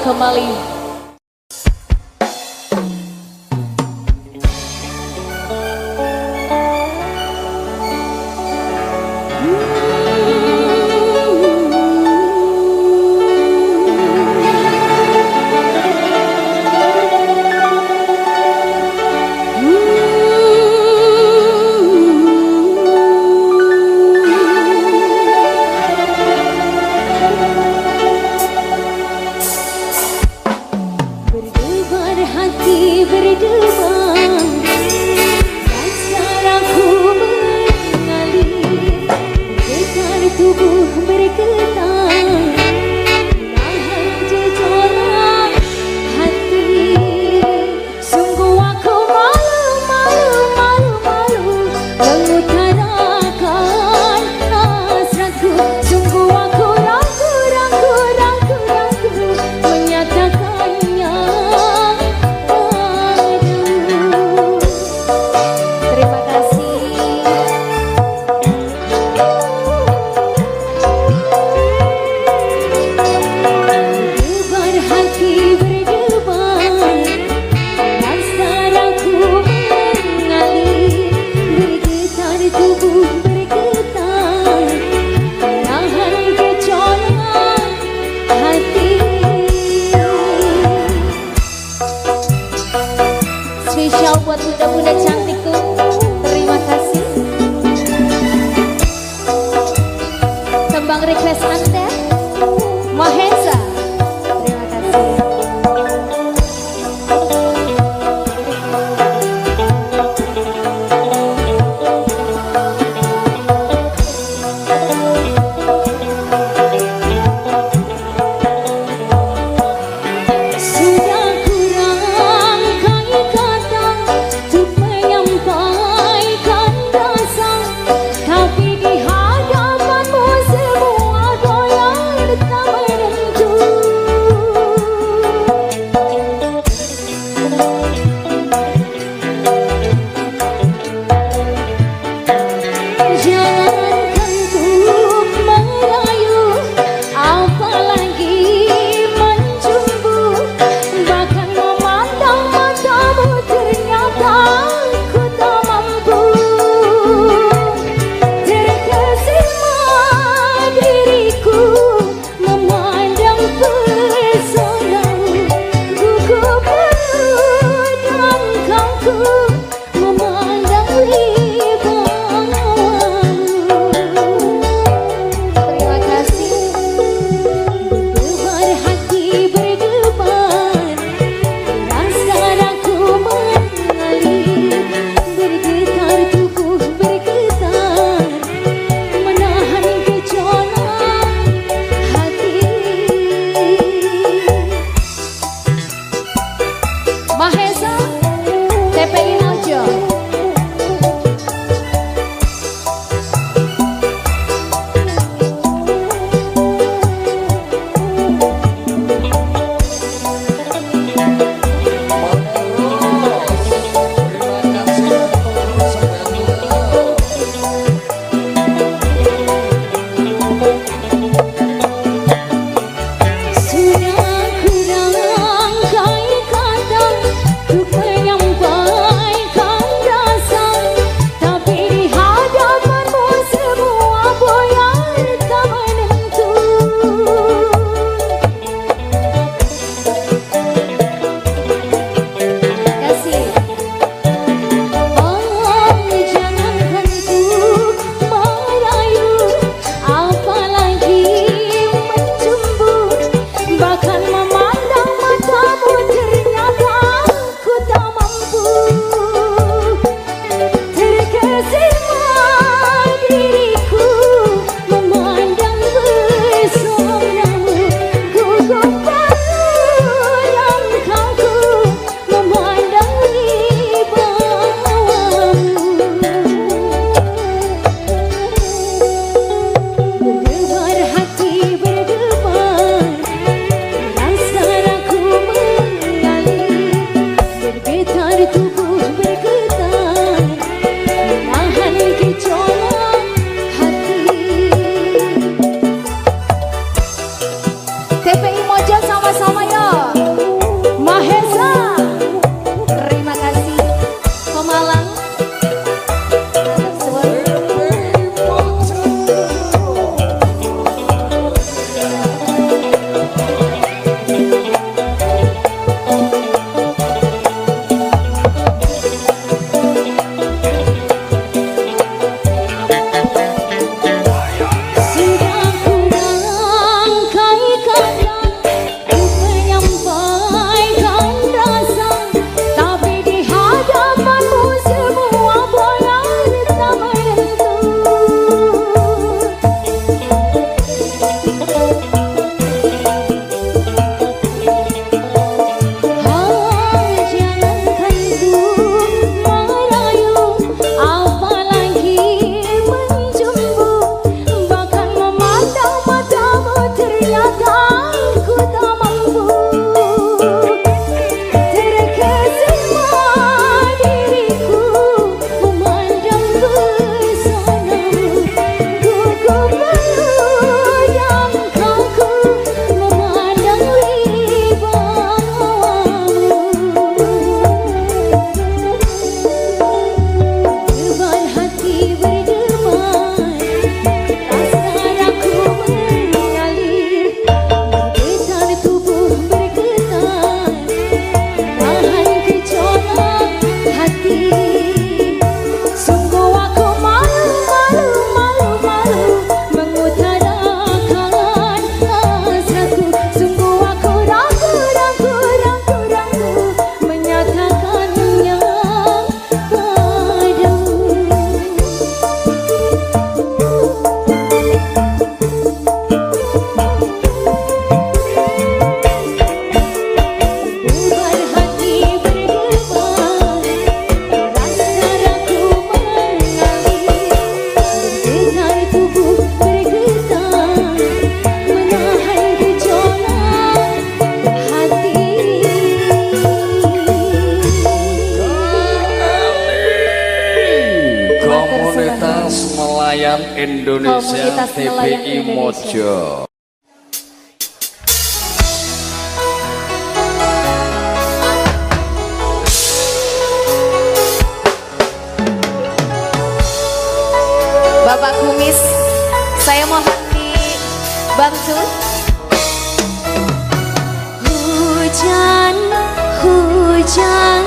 kembali. Hati berdebar, rasaku mengalir, bergetar tubuh bergetar, nahan gejolak hati. Sungguh aku malu mengutarakan hasratku. Sungguh aku ragu menyatakannya. Spesial buat bunda-bunda cantikku, terima kasih. Tembang request Anda, Mahesa, terima kasih. Tapi di hadapanmu semua goyang tak menentu. Nelayan Indonesia Komunitas Nelayan TPI Indonesia. Mojo. Bapak Kumis, saya mohon dibantu. Hujan, hujan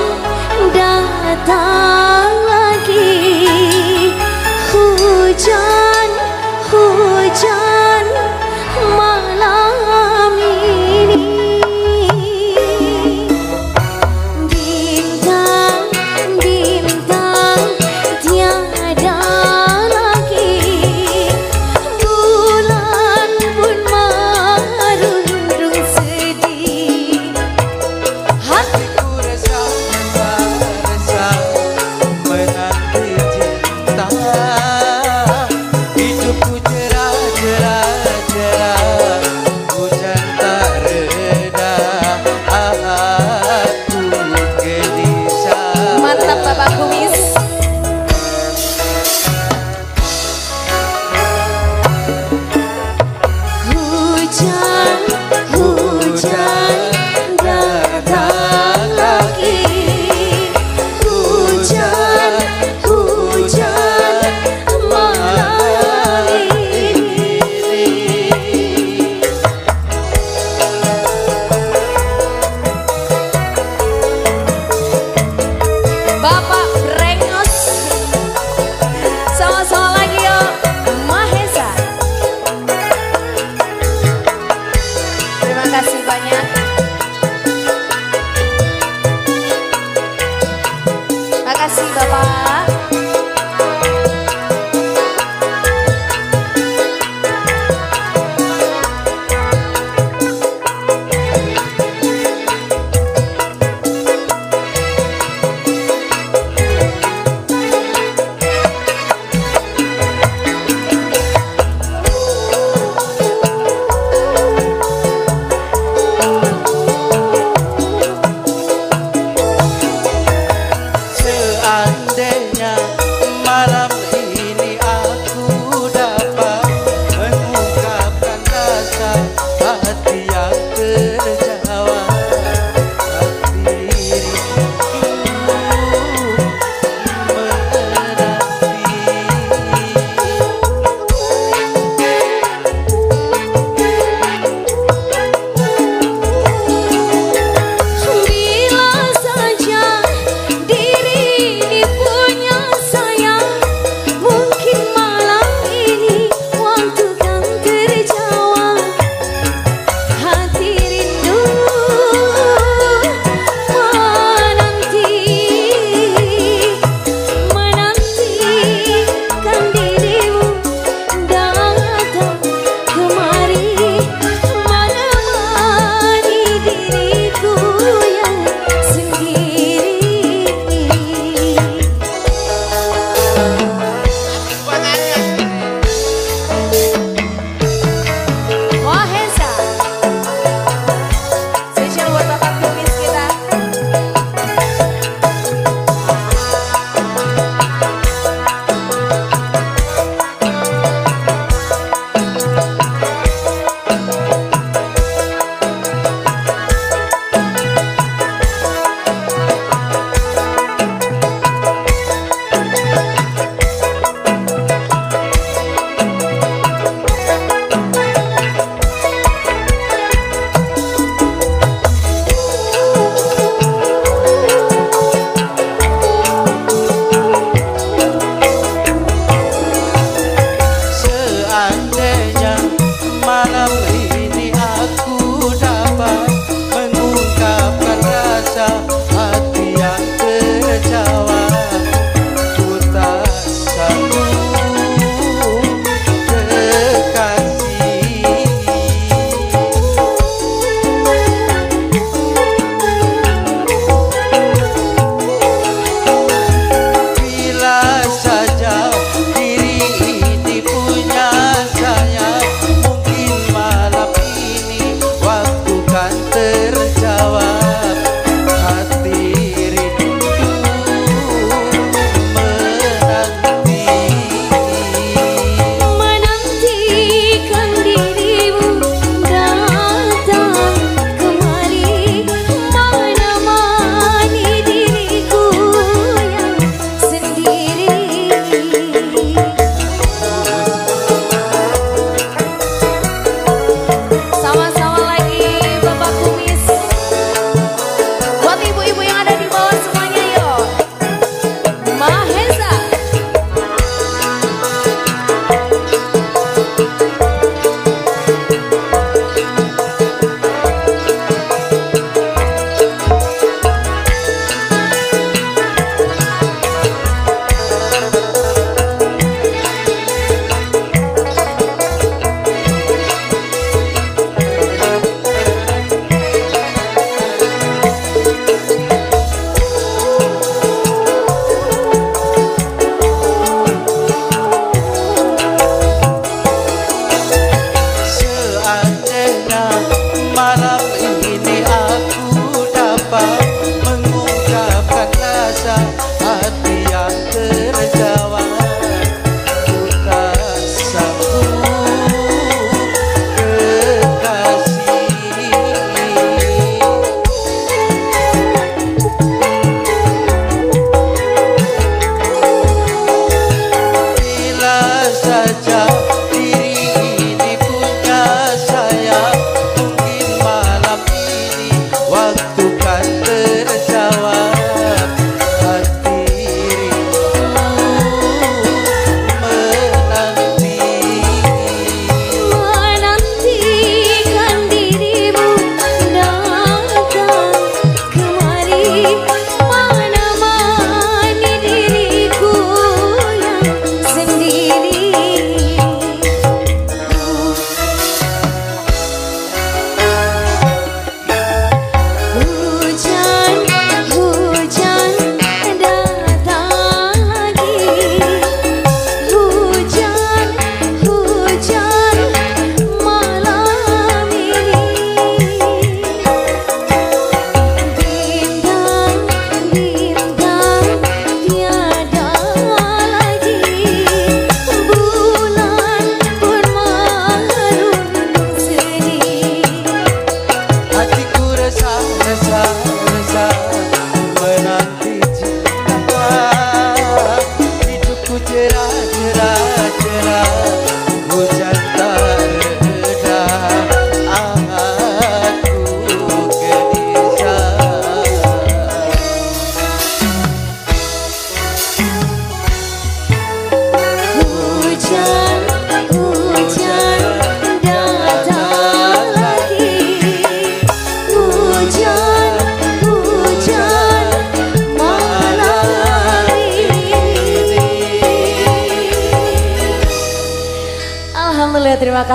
datang lagi. Hujan, hujan malam ini. Bintang, bintang tiada lagi. Bulan pun merundung sedih. Hatiku resah, resah menanti cinta. Hidupku cerah, cerah, cerah. Hujan tak reda, aku gelisah. Mantap Bapak Kumis. Hujan, hujan datang lagi. Hujan, hujan malam ini. Bapak Brengos, sama-sama lagi yuk, Mahesa. Terima kasih banyak. Terima kasih Bapak. Seandainya malam ini aku dapat mengungkapkan rasa hati yang terjawab, hati rindu Bila saja diri ini punya sayang, mungkin malam ini waktu kan terjawab. Hati rindu menantikan dirimu datang kemari, menemani diriku yang sendiri. Mahesa, spesial buat Bapak Kumis kita. Seandainya malam ini aku dapat mengungkapkan rasa hati yang terjawab, ku tak sanggup kekasih. Bila saja diri ini punya sayang, mungkin malam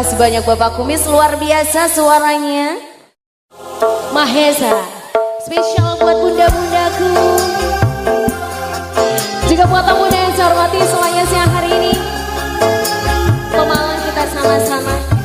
kasih banyak Bapak Kumis, luar biasa suaranya. Mahesa, spesial buat bunda-bundaku. Juga buat tamu yang saya hormati semuanya siang hari ini. Pemalang kita sama-sama.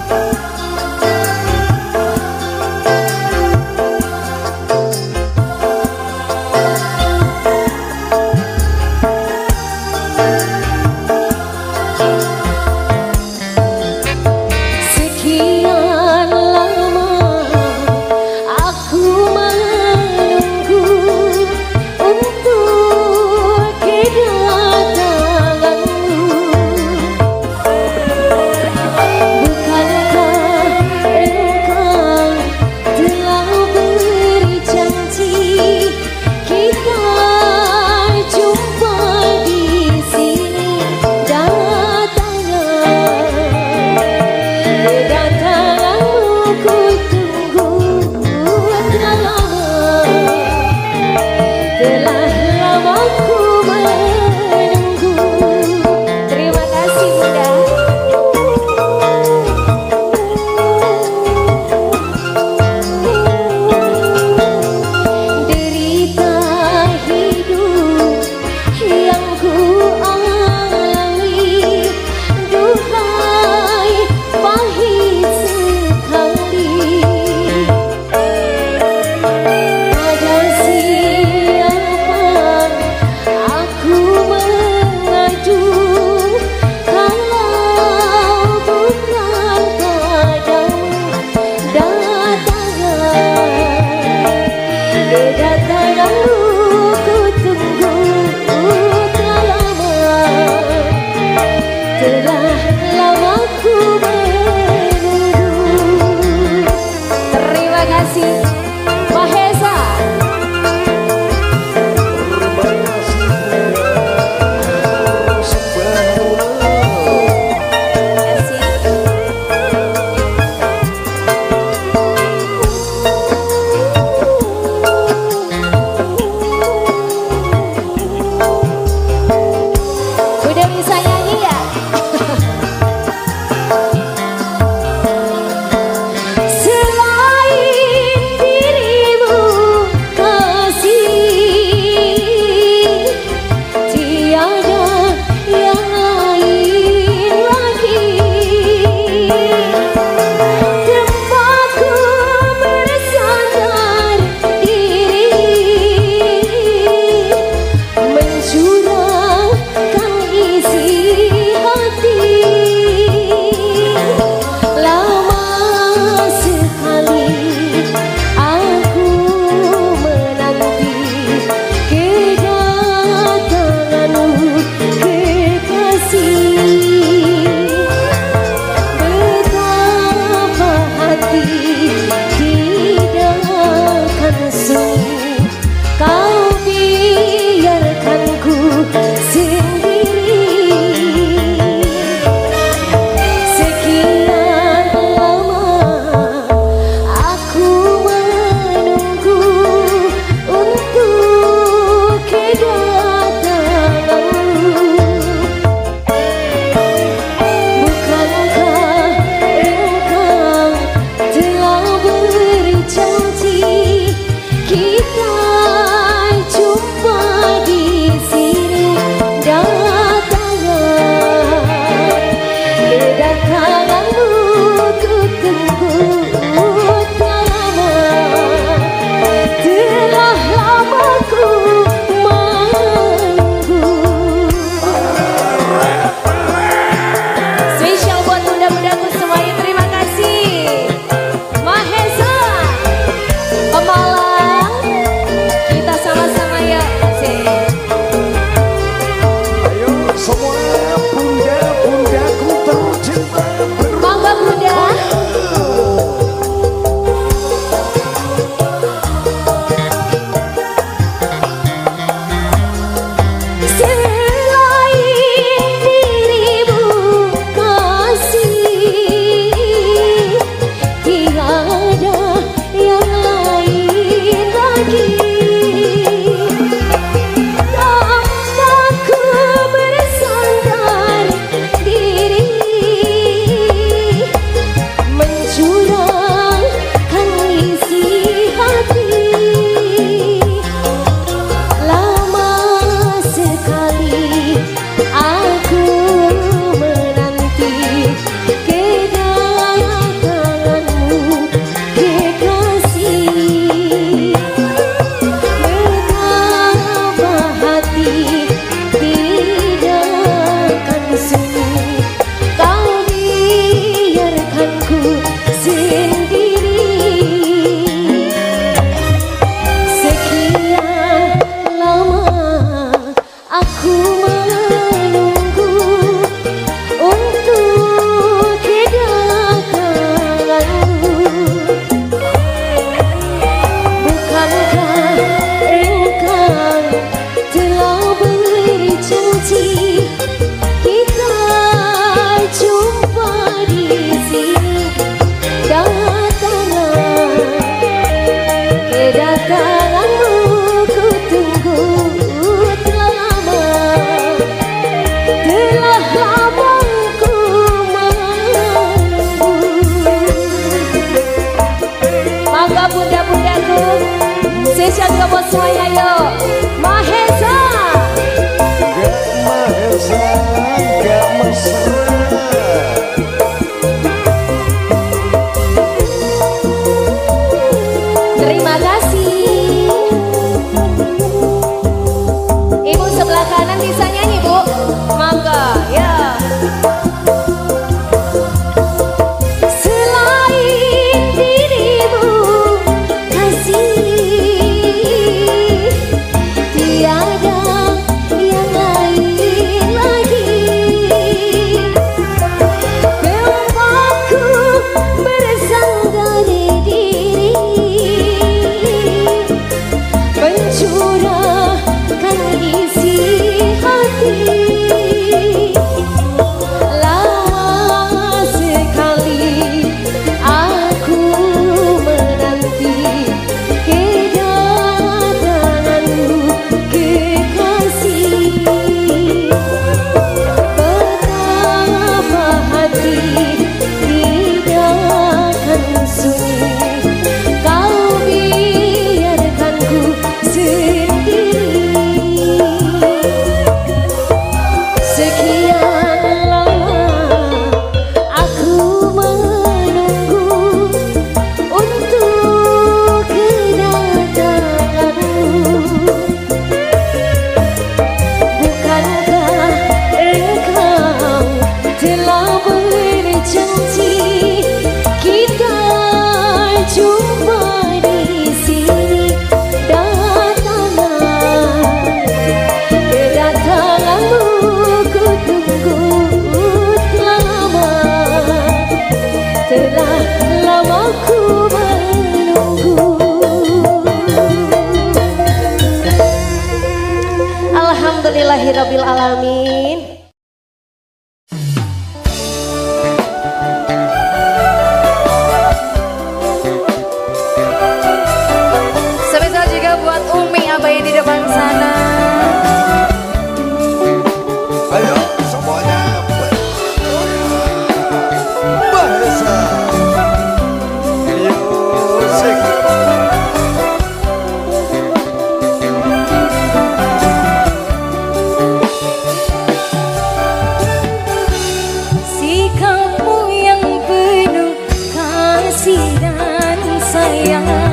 kasih dan sayang.